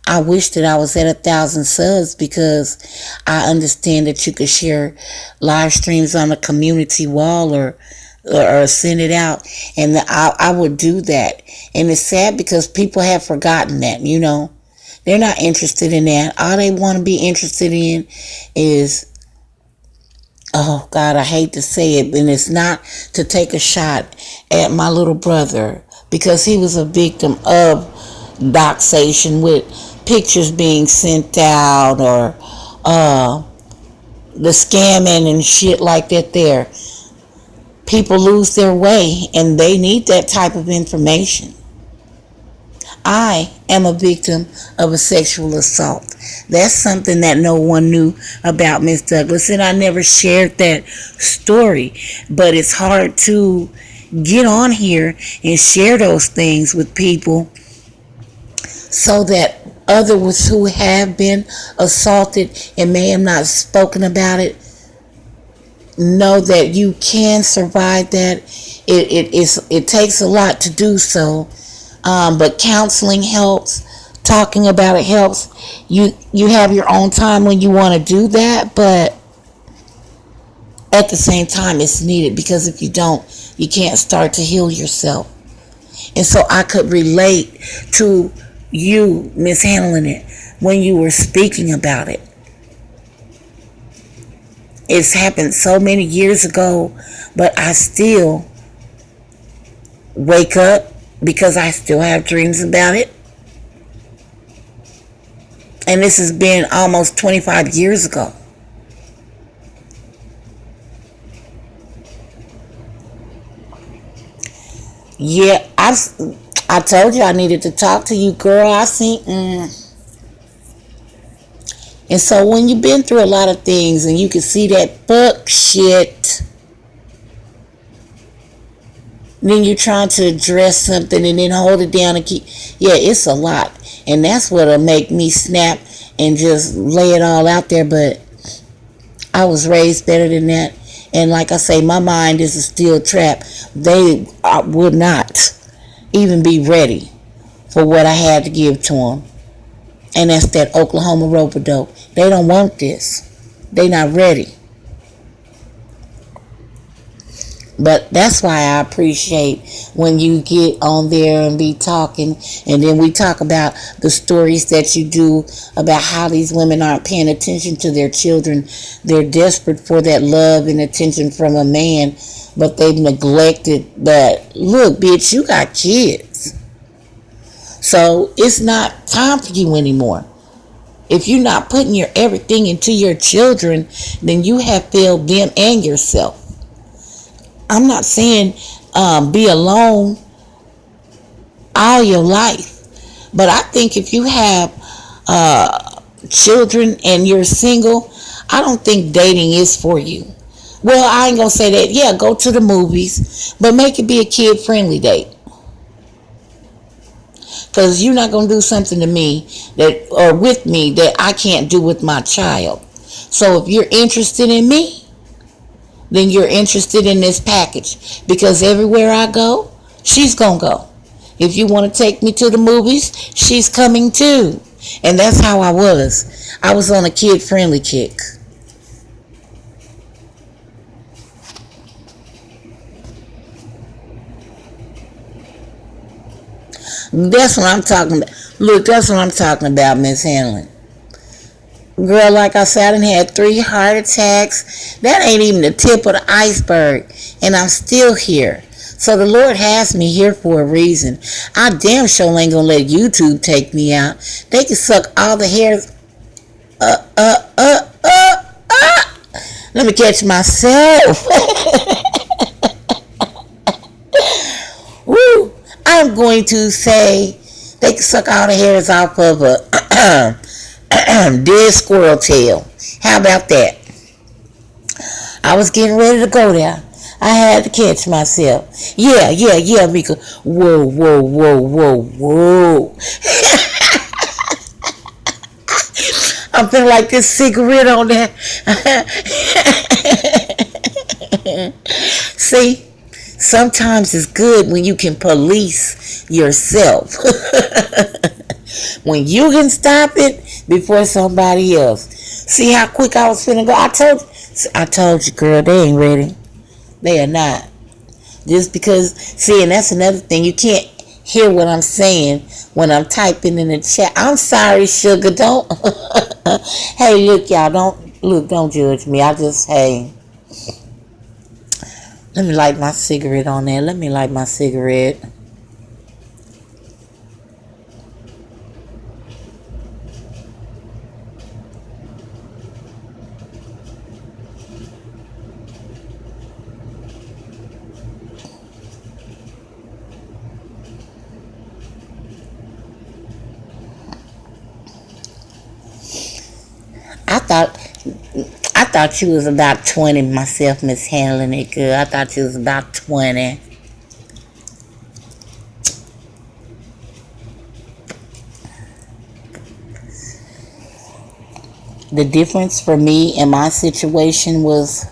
I wish that I was at 1,000 subs because I understand that you could share live streams on a community wall or send it out, and I would do that. And it's sad because people have forgotten that, you know. They're not interested in that. All they want to be interested in is, oh God, I hate to say it, and it's not to take a shot at my little brother because he was a victim of doxation with pictures being sent out or the scamming and shit like that there. People lose their way and they need that type of information. I am a victim of a sexual assault. That's something that no one knew about Ms. Douglas, and I never shared that story. But it's hard to get on here and share those things with people so that others who have been assaulted and may have not spoken about it know that you can survive that. It takes a lot to do so, but counseling helps. Talking about it helps. You have your own time when you want to do that, but at the same time it's needed because if you don't, you can't start to heal yourself. And so I could relate to you mishandling it when you were speaking about it. It's happened so many years ago, but I still wake up because I still have dreams about it. And this has been almost 25 years ago. Yeah, I told you I needed to talk to you, girl. I seen. And so when you've been through a lot of things and you can see that fuck shit, then you're trying to address something and then hold it down and keep, yeah, it's a lot. And that's what'll make me snap and just lay it all out there. But I was raised better than that. And like I say, my mind is a steel trap. They would not even be ready for what I had to give to them. And that's that Oklahoma rope-a-dope. They don't want this. They not ready. But that's why I appreciate when you get on there and be talking, and then we talk about the stories that you do about how these women aren't paying attention to their children. They're desperate for that love and attention from a man, but they've neglected that. Look, bitch, you got kids. So it's not time for you anymore. If you're not putting your everything into your children, then you have failed them and yourself. I'm not saying be alone all your life, but I think if you have children and you're single, I don't think dating is for you. Well, I ain't gonna say that. Yeah, go to the movies, but make it be a kid-friendly date. Because you're not going to do something to me that, or with me, that I can't do with my child. So if you're interested in me, then you're interested in this package. Because everywhere I go, she's going to go. If you want to take me to the movies, she's coming too. And that's how I was. I was on a kid-friendly kick. That's what I'm talking about. Look, that's what I'm talking about, Miss Hanlon. Girl, like I said, I done had 3 heart attacks. That ain't even the tip of the iceberg. And I'm still here. So the Lord has me here for a reason. I damn sure ain't gonna let YouTube take me out. They can suck all the hairs. Let me catch myself. Woo. I'm going to say they can suck all the hairs off of a dead squirrel tail. How about that? I was getting ready to go there. I had to catch myself. Yeah, Mika. Whoa. I'm feeling like this cigarette on there. See, sometimes it's good when you can police yourself. When you can stop it before somebody else. See how quick I was finna go? I told you, girl, they ain't ready. They are not. Just because, see, and that's another thing. You can't hear what I'm saying when I'm typing in the chat. I'm sorry, sugar. Don't. Hey, look, y'all. Don't judge me. Hey. Let me light my cigarette on there. Let me light my cigarette. I thought you was about 20 myself, Miss Handling it good. I thought you was about 20. The difference for me in my situation was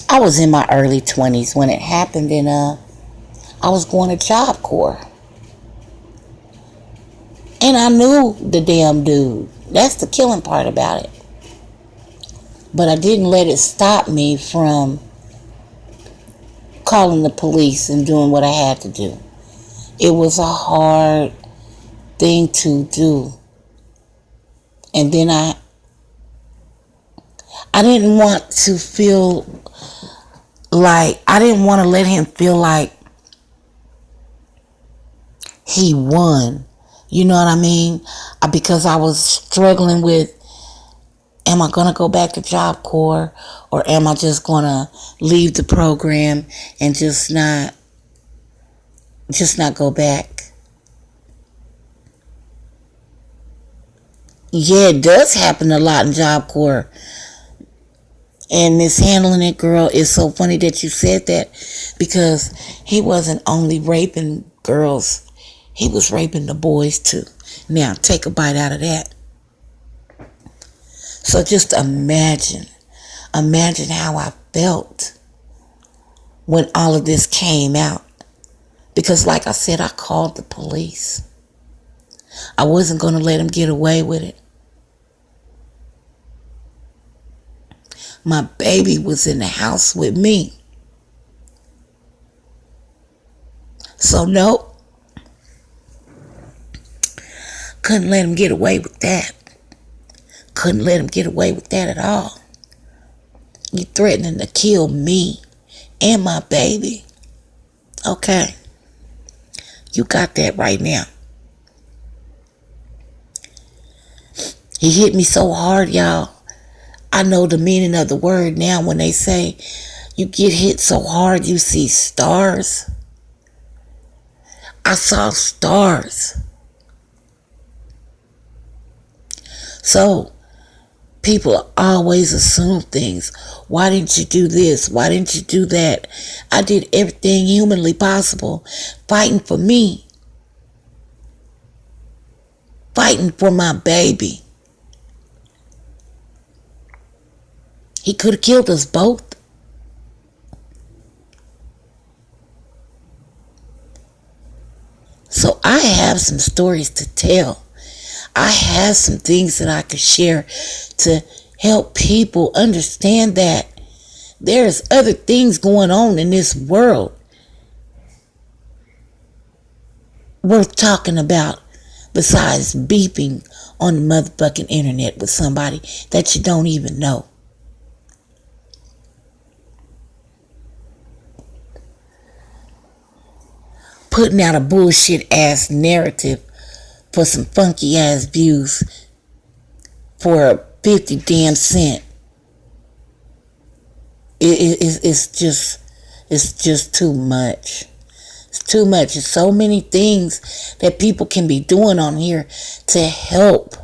I was in my early 20s when it happened, and I was going to Job Corps. And I knew the damn dude. That's the killing part about it. But I didn't let it stop me from calling the police and doing what I had to do. It was a hard thing to do. And then I didn't want to feel like, I didn't want to let him feel like he won. You know what I mean? Because I was struggling with, am I going to go back to Job Corps, or am I just going to leave the program and just not go back? Yeah, it does happen a lot in Job Corps. And Miss Handling it, girl, it's so funny that you said that, because he wasn't only raping girls, he was raping the boys too. Now, take a bite out of that. So just imagine how I felt when all of this came out. Because like I said, I called the police. I wasn't going to let him get away with it. My baby was in the house with me. So nope. Couldn't let him get away with that. Couldn't let him get away with that at all. You threatening to kill me and my baby? Okay. You got that right now. He hit me so hard, y'all. I know the meaning of the word now when they say you get hit so hard you see stars. I saw stars. So, people always assume things. Why didn't you do this? Why didn't you do that? I did everything humanly possible fighting for me. fighting for my baby. He could have killed us both. So I have some stories to tell. I have some things that I could share to help people understand that there's other things going on in this world worth talking about besides beeping on the motherfucking internet with somebody that you don't even know. Putting out a bullshit ass narrative for some funky ass views for 50 damn cent. It's just too much. It's too much. There's so many things that people can be doing on here to help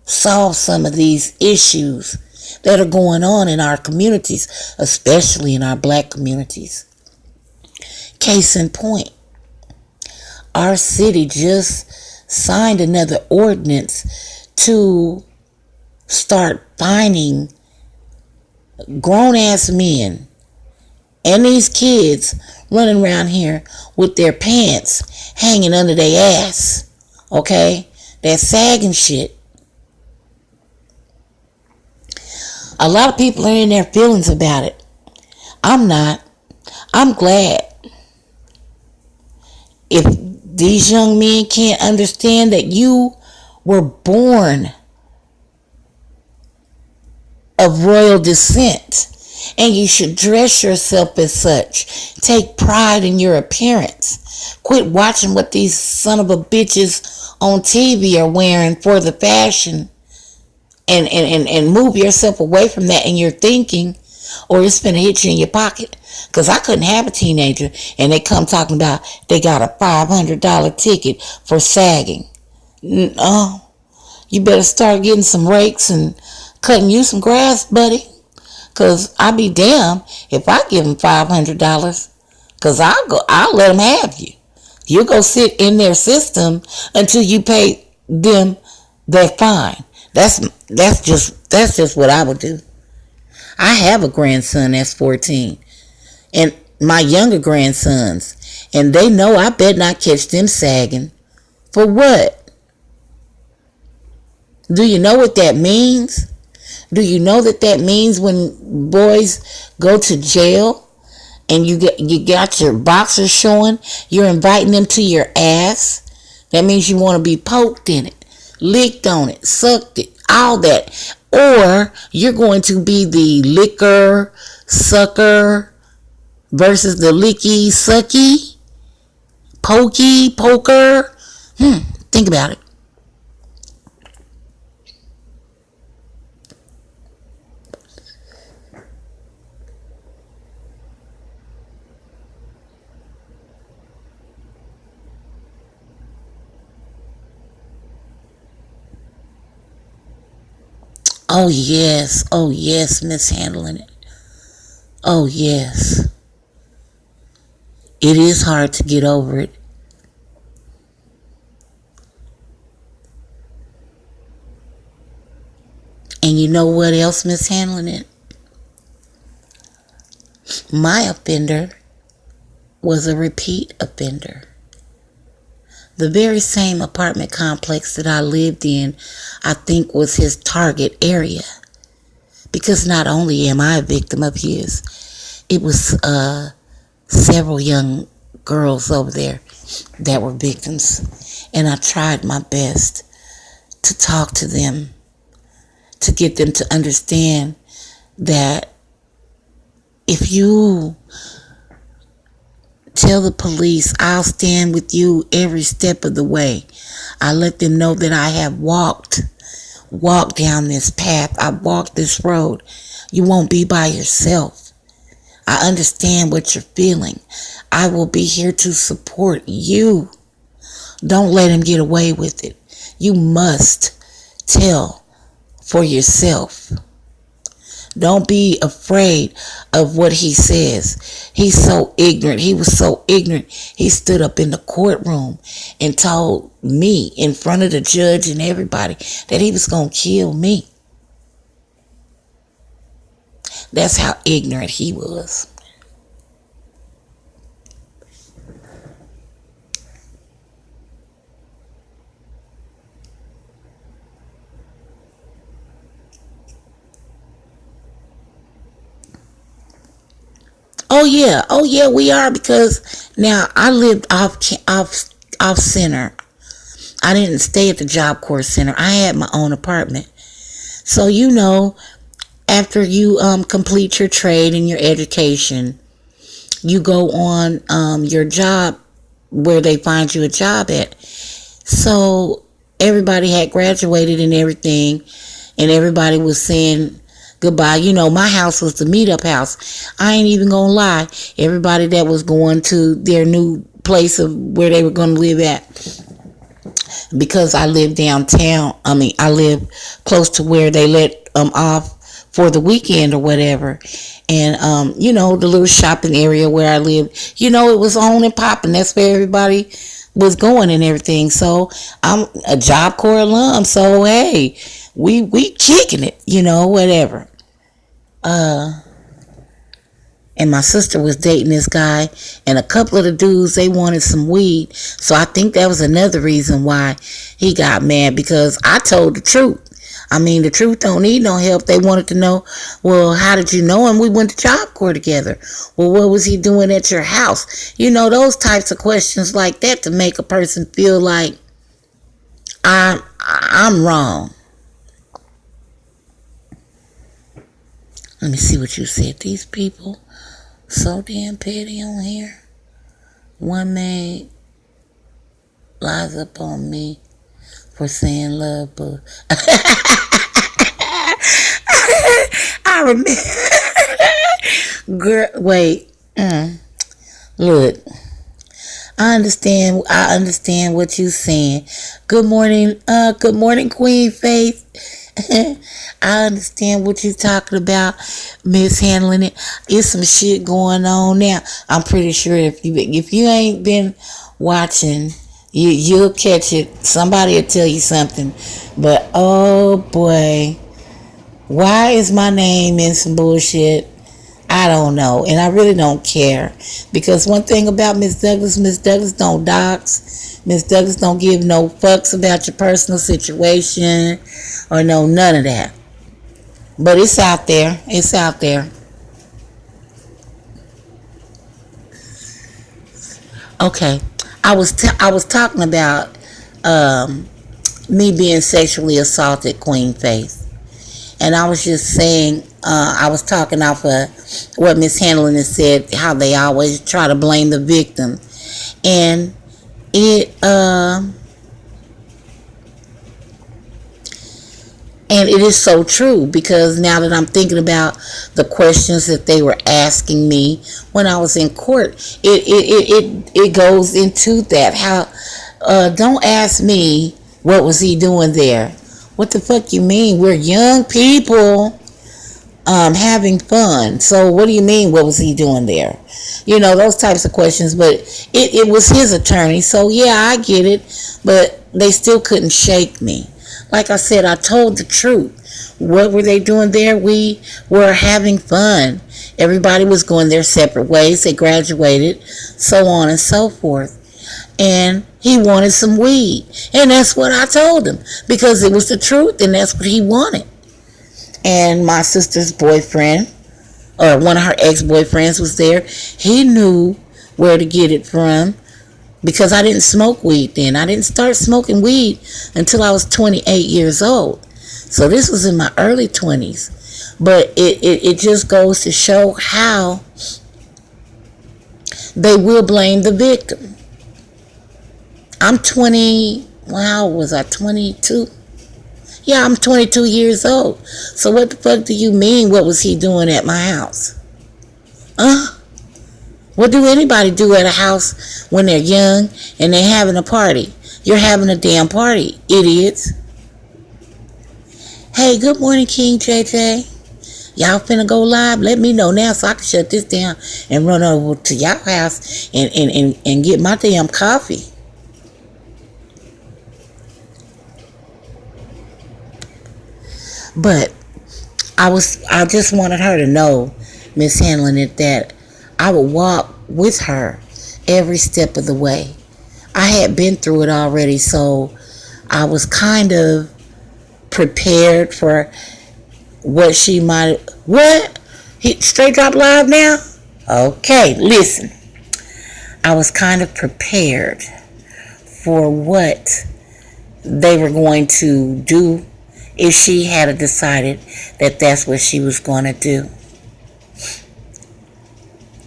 solve some of these issues that are going on in our communities, especially in our black communities. Case in point, our city just signed another ordinance to start fining grown-ass men and these kids running around here with their pants hanging under their ass. Okay? That sagging shit. A lot of people are in their feelings about it. I'm not. I'm glad. If these young men can't understand that you were born of royal descent and you should dress yourself as such, take pride in your appearance, quit watching what these son of a bitches on TV are wearing for the fashion, and move yourself away from that in your thinking, or it's finna hit you in your pocket. Because I couldn't have a teenager and they come talking about they got a $500 ticket for sagging. No, you better start getting some rakes and cutting you some grass, buddy. Because I'll be damned if I give them $500. Because I'll let them have you. You go sit in their system until you pay them their fine. That's just what I would do. I have a grandson that's 14. And my younger grandsons. And they know I better not catch them sagging. For what? Do you know what that means? Do you know that means when boys go to jail and you got your boxers showing, you're inviting them to your ass? That means you want to be poked in it, licked on it, sucked it, all that. Or you're going to be the licker, sucker versus the licky, sucky, pokey, poker. Think about it. Oh yes, mishandling it. Oh yes. It is hard to get over it. And you know what else mishandling it? My offender was a repeat offender. The very same apartment complex that I lived in, I think, was his target area. Because not only am I a victim of his, it was several young girls over there that were victims. And I tried my best to talk to them, to get them to understand that if you tell the police, I'll stand with you every step of the way. I let them know that I have walked down this path. I walked this road. You won't be by yourself. I understand what you're feeling. I will be here to support you. Don't let him get away with it. You must tell for yourself. Don't be afraid of what he says. He's so ignorant. He was so ignorant. He stood up in the courtroom and told me in front of the judge and everybody that he was going to kill me. That's how ignorant he was. Oh yeah, we are, because now I lived off center. I didn't stay at the Job Corps Center. I had my own apartment. So after you complete your trade and your education, you go on your job where they find you a job at. So everybody had graduated and everything, and everybody was saying goodbye. My house was the meetup house. I ain't even gonna lie. Everybody that was going to their new place of where they were gonna live at, because I live downtown. I live close to where they let off for the weekend or whatever. And the little shopping area where I live, it was on and popping. That's where everybody was going and everything. So I'm a Job Corps alum. So hey, we kicking it, whatever. And my sister was dating this guy, and a couple of the dudes, they wanted some weed. So I think that was another reason why he got mad, because I told the truth. The truth don't need no help. They wanted to know, well, how did you know him? We went to Job Corps together. Well, what was he doing at your house? Those types of questions like that to make a person feel like I'm wrong. Let me see what you said. These people so damn petty on here. One man lies up on me for saying love, but I remember. Girl, wait. Look, I understand what you saying. Good morning, Queen Faith. I understand what you're talking about, mishandling it. It's some shit going on now. I'm pretty sure if you ain't been watching, you'll catch it. Somebody will tell you something. But oh boy, why is my name in some bullshit? I don't know, and I really don't care, because one thing about Ms. Douglas don't dox. Ms. Douglas don't give no fucks about your personal situation or none of that. But it's out there. It's out there. Okay, I was talking about me being sexually assaulted, Queen Faith. And I was just saying, I was talking off of what Miss Handlin has said, how they always try to blame the victim. And it is so true, because now that I'm thinking about the questions that they were asking me when I was in court, it goes into that. How don't ask me what was he doing there. What the fuck you mean? We're young people having fun. So what do you mean, what was he doing there? Those types of questions. But it was his attorney. So yeah, I get it. But they still couldn't shake me. Like I said, I told the truth. What were they doing there? We were having fun. Everybody was going their separate ways. They graduated, so on and so forth. And he wanted some weed. And that's what I told him, because it was the truth and that's what he wanted. And my sister's boyfriend, or one of her ex-boyfriends, was there. He knew where to get it from, because I didn't smoke weed then. I didn't start smoking weed until I was 28 years old. So this was in my early 20s. But it just goes to show how they will blame the victim. I'm 20, how was I, 22? Yeah, I'm 22 years old. So what the fuck do you mean, what was he doing at my house? What do anybody do at a house when they're young and they're having a party? You're having a damn party, idiots. Hey, good morning, King JJ. Y'all finna go live? Let me know now so I can shut this down and run over to y'all house and get my damn coffee. But I just wanted her to know, Miss Handling it, that I would walk with her every step of the way. I had been through it already, so I was kind of prepared for what she might. What? He straight drop live now? Okay, listen. I was kind of prepared for what they were going to do if she had decided that that's what she was going to do.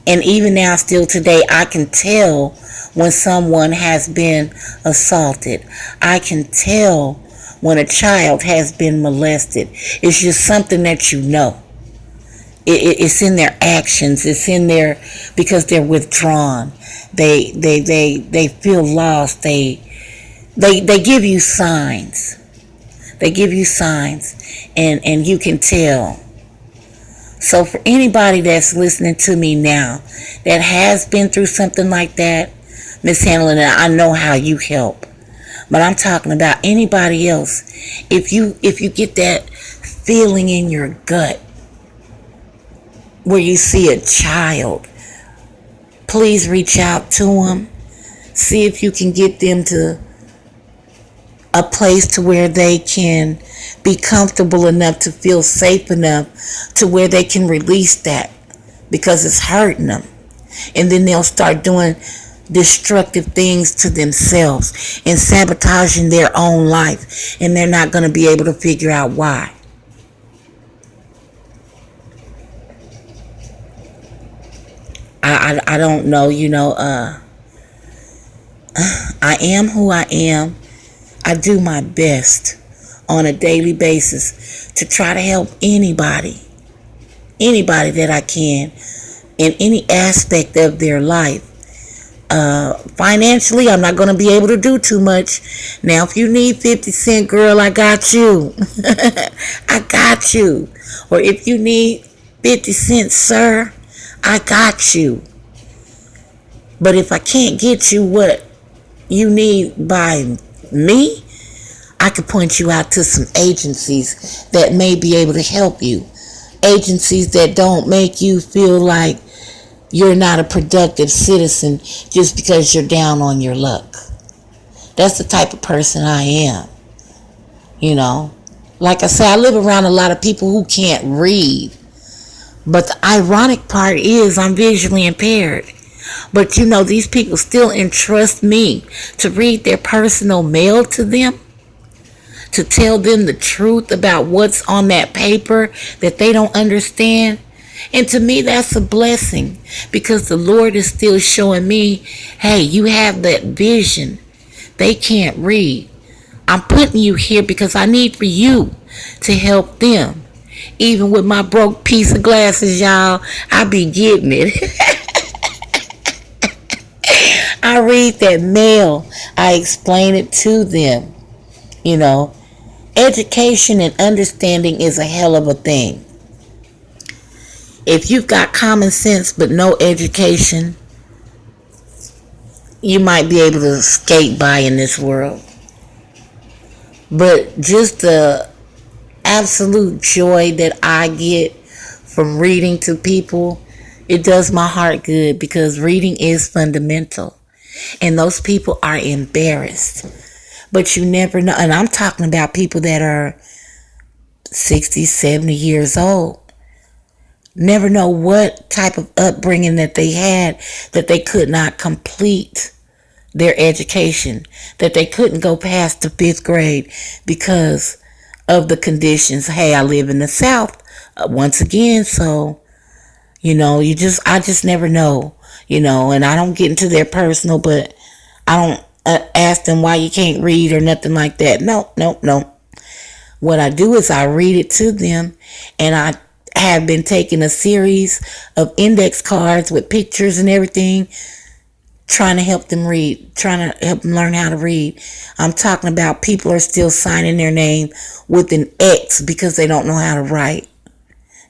And even now, still today, I can tell when someone has been assaulted. I can tell when a child has been molested. It's just something that you know. It's in their actions. It's in their, because they're withdrawn. They feel lost. They give you signs. They give you signs, and you can tell. So for anybody that's listening to me now that has been through something like that, Miss Handling, I know how you help. But I'm talking about anybody else. If you get that feeling in your gut where you see a child, please reach out to them. See if you can get them to a place to where they can be comfortable enough to feel safe enough to where they can release that, because it's hurting them. And then they'll start doing destructive things to themselves and sabotaging their own life, and they're not going to be able to figure out why. I don't know, I am who I am. I do my best on a daily basis to try to help anybody that I can in any aspect of their life. Financially, I'm not going to be able to do too much. Now, if you need 50 cent, girl, I got you. I got you. Or if you need 50 cents, sir, I got you. But if I can't get you what you need by me, I could point you out to some agencies that may be able to help you. Agencies that don't make you feel like you're not a productive citizen just because you're down on your luck. That's the type of person I am. Like I say, I live around a lot of people who can't read. But the ironic part is I'm visually impaired. But these people still entrust me to read their personal mail to them, to tell them the truth about what's on that paper that they don't understand. And to me, that's a blessing, because the Lord is still showing me, hey, you have that vision. They can't read. I'm putting you here because I need for you to help them. Even with my broke piece of glasses, y'all, I be getting it. I read that mail. I explain it to them. Education and understanding is a hell of a thing. If you've got common sense but no education, you might be able to skate by in this world. But just the absolute joy that I get from reading to people, it does my heart good, because reading is fundamental. And those people are embarrassed. But you never know. And I'm talking about people that are 60, 70 years old. Never know what type of upbringing that they had, that they could not complete their education, that they couldn't go past the 5th grade because of the conditions. Hey, I live in the South once again, so I just never know, and I don't get into their personal, but I don't ask them why you can't read or nothing like that. No. What I do is I read it to them, and I have been taking a series of index cards with pictures and everything, trying to help them read, trying to help them learn how to read. I'm talking about people are still signing their name with an X because they don't know how to write.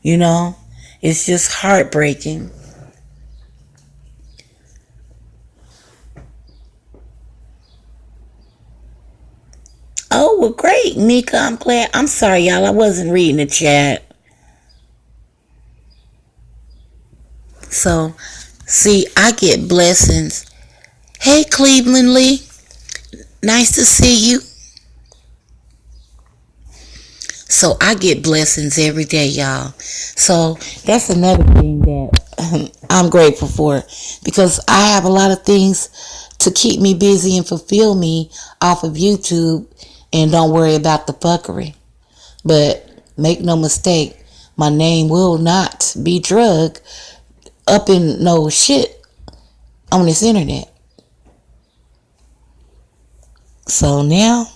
You know, it's just heartbreaking. Oh, well, great, Mika. I'm glad. I'm sorry, y'all. I wasn't reading the chat. So, see, I get blessings. Hey, Cleveland Lee. Nice to see you. So, I get blessings every day, y'all. So, that's another thing that I'm grateful for because I have a lot of things to keep me busy and fulfill me off of YouTube and don't worry about the fuckery. But make no mistake, my name will not be drug up in no shit on this internet. So now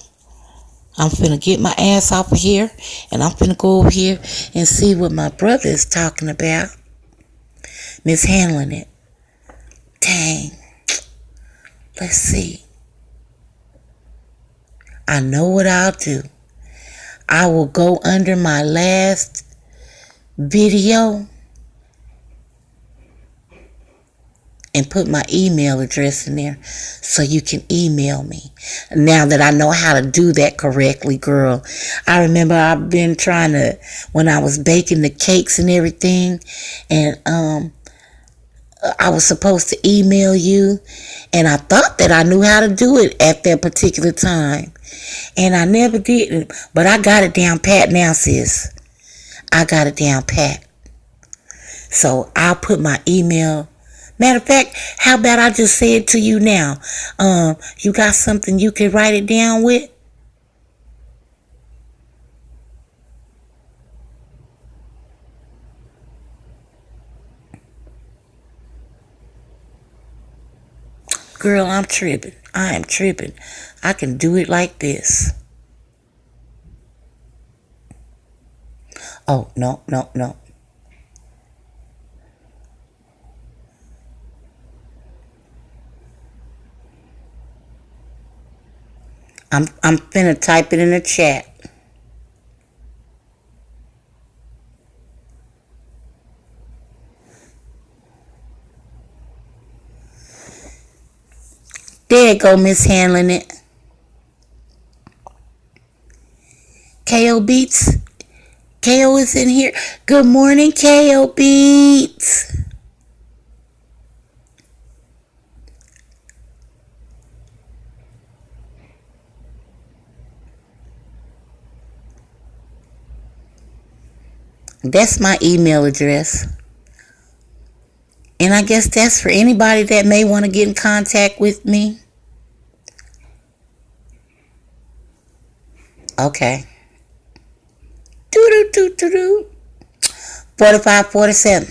I'm finna get my ass off of here and I'm finna go over here and see what my brother is talking about. Mishandling it. Dang. Let's see. I know what I'll do. I will go under my last video and put my email address in there so you can email me. Now that I know how to do that correctly, girl. I remember I've been trying to, when I was baking the cakes and everything, and I was supposed to email you, and I thought that I knew how to do it at that particular time. And I never did it, but I got it down pat now, sis. I got it down pat. So I'll put my email. Matter of fact, how about I just say it to you now? You got something you can write it down with? Girl, I'm tripping. I am tripping. I can do it like this. Oh, no, no, no. I'm finna type it in the chat. There you go, mishandling it. KO Beats. KO is in here. Good morning, KO Beats. That's my email address. And I guess that's for anybody that may want to get in contact with me. Okay. Doo doo doo doo doo. 4547.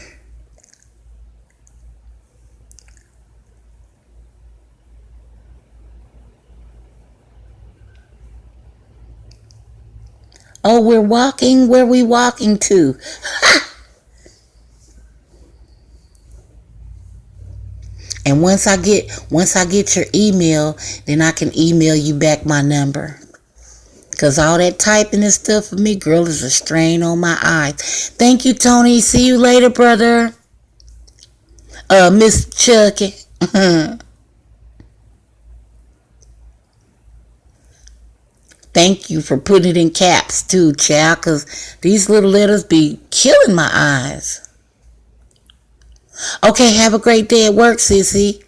Oh, we're walking. Where we walking to? And once I get your email, then I can email you back my number. Cause all that typing and stuff for me, girl, is a strain on my eyes. Thank you, Tony. See you later, brother. Miss Chucky. Thank you for putting it in caps too, child, cause these little letters be killing my eyes. Okay, have a great day at work, sissy.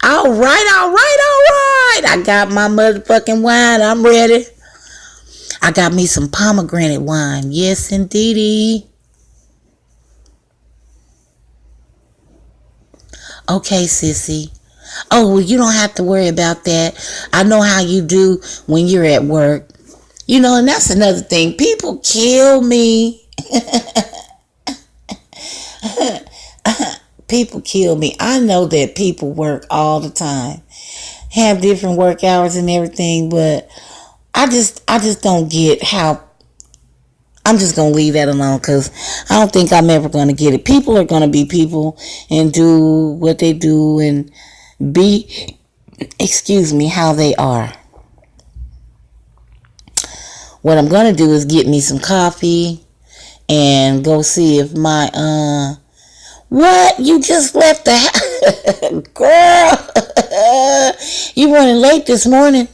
All right, all right, all right. I got my motherfucking wine. I'm ready. I got me some pomegranate wine. Yes, indeedy. Okay, sissy. Oh, well, you don't have to worry about that. I know how you do when you're at work. You know, and that's another thing. People kill me. People kill me. I know that people work all the time, have different work hours and everything, but I just don't get how I'm just going to leave that alone because I don't think I'm ever going to get it. People are going to be people and do what they do and be, excuse me, how they are. What I'm going to do is get me some coffee and go see if my, what? You just left the house? Girl, you running late this morning.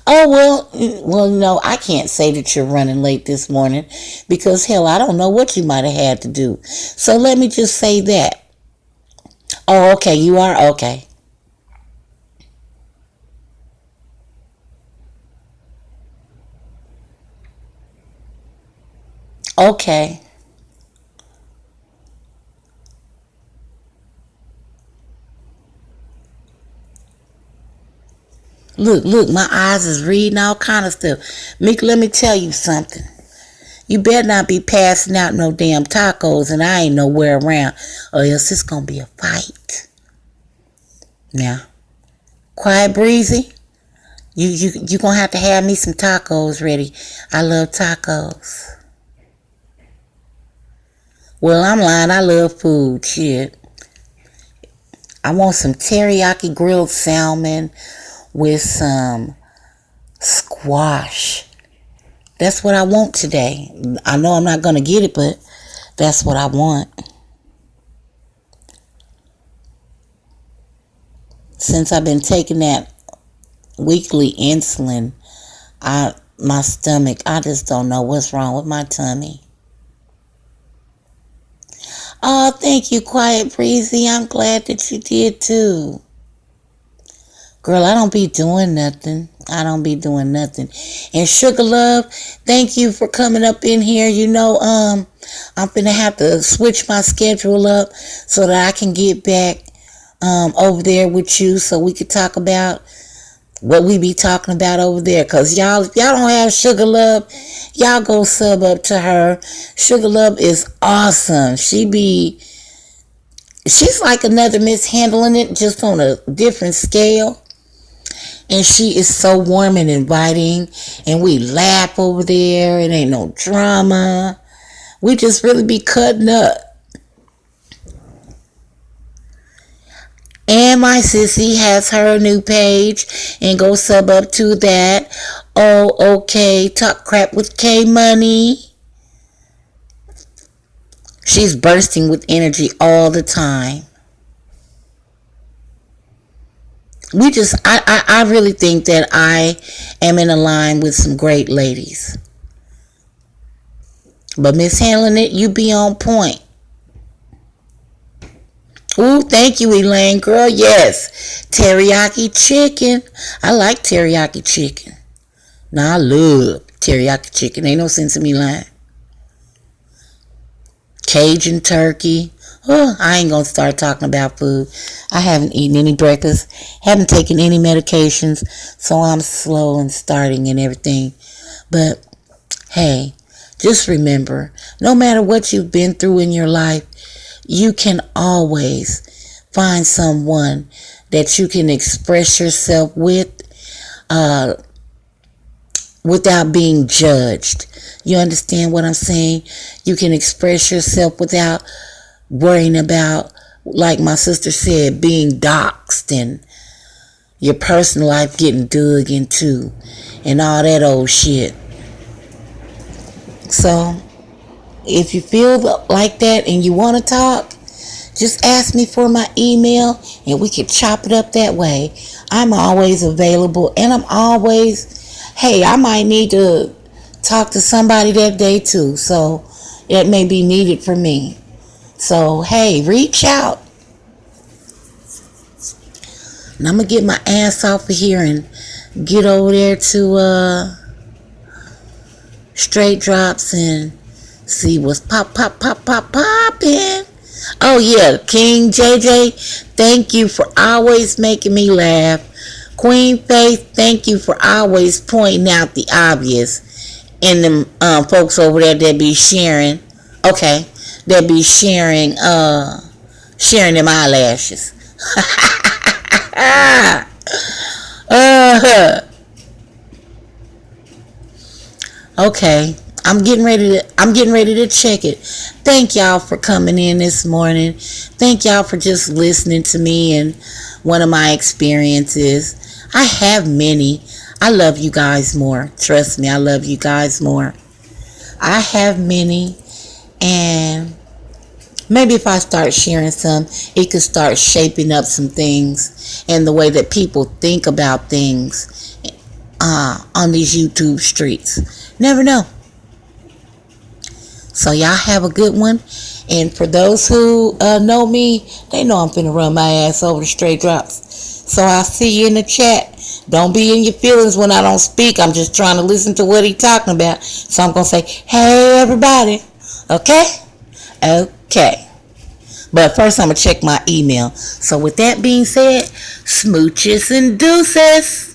Oh, well, no, I can't say that you're running late this morning because, hell, I don't know what you might have had to do. So let me just say that. Oh, okay, you are? Okay. Okay. Look, my eyes is reading all kind of stuff. Mick, let me tell you something. You better not be passing out no damn tacos and I ain't nowhere around or else it's going to be a fight. Now, quiet breezy, you going to have me some tacos ready. I love tacos. Well, I'm lying. I love food. Shit. I want some teriyaki grilled salmon with some squash. That's what I want today. I know I'm not going to get it, but that's what I want. Since I've been taking that weekly insulin, my stomach, I just don't know what's wrong with my tummy. Oh, thank you, Quiet Breezy. I'm glad that you did too. Girl, I don't be doing nothing. And Sugar Love, thank you for coming up in here. You know, I'm gonna have to switch my schedule up so that I can get back over there with you so we could talk about what we be talking about over there. Cause y'all don't have Sugar Love, y'all go sub up to her. Sugar Love is awesome. She's like another Miss Handling It, just on a different scale. And she is so warm and inviting. And we laugh over there. It ain't no drama. We just really be cutting up. And my sissy has her new page. And go sub up to that. Oh, okay. Talk crap with K Money. She's bursting with energy all the time. I really think that I am in a line with some great ladies. But Miss Handling It, you be on point. Ooh, thank you, Elaine, girl. Yes. Teriyaki chicken. I like teriyaki chicken. Now, I love teriyaki chicken. Ain't no sense in me lying. Cajun turkey. Oh, I ain't gonna start talking about food. I haven't eaten any breakfast, haven't taken any medications, so I'm slow and starting and everything. But hey, just remember, no matter what you've been through in your life, you can always find someone that you can express yourself with without being judged. You understand what I'm saying? You can express yourself without worrying about, like my sister said, being doxxed and your personal life getting dug into and all that old shit. So, if you feel like that and you want to talk, just ask me for my email and we can chop it up that way. I'm always available and hey, I might need to talk to somebody that day too. So, it may be needed for me. So, hey, reach out. And I'm going to get my ass off of here and get over there to Straight Drops and see what's poppin'. Oh, yeah, King JJ, thank you for always making me laugh. Queen Faith, thank you for always pointing out the obvious. And them folks over there that be sharing. Okay. That be sharing them eyelashes. Okay. I'm getting ready to check it. Thank y'all for coming in this morning. Thank y'all for just listening to me and one of my experiences. I have many. I love you guys more. Trust me, I love you guys more. I have many, and maybe if I start sharing some, it could start shaping up some things and the way that people think about things on these YouTube streets. Never know. So y'all have a good one. And for those who know me, they know I'm finna run my ass over the straight drops. So I'll see you in the chat. Don't be in your feelings when I don't speak. I'm just trying to listen to what he's talking about. So I'm going to say, hey, everybody. Okay? Okay. But first, I'm going to check my email. So with that being said, smooches and deuces.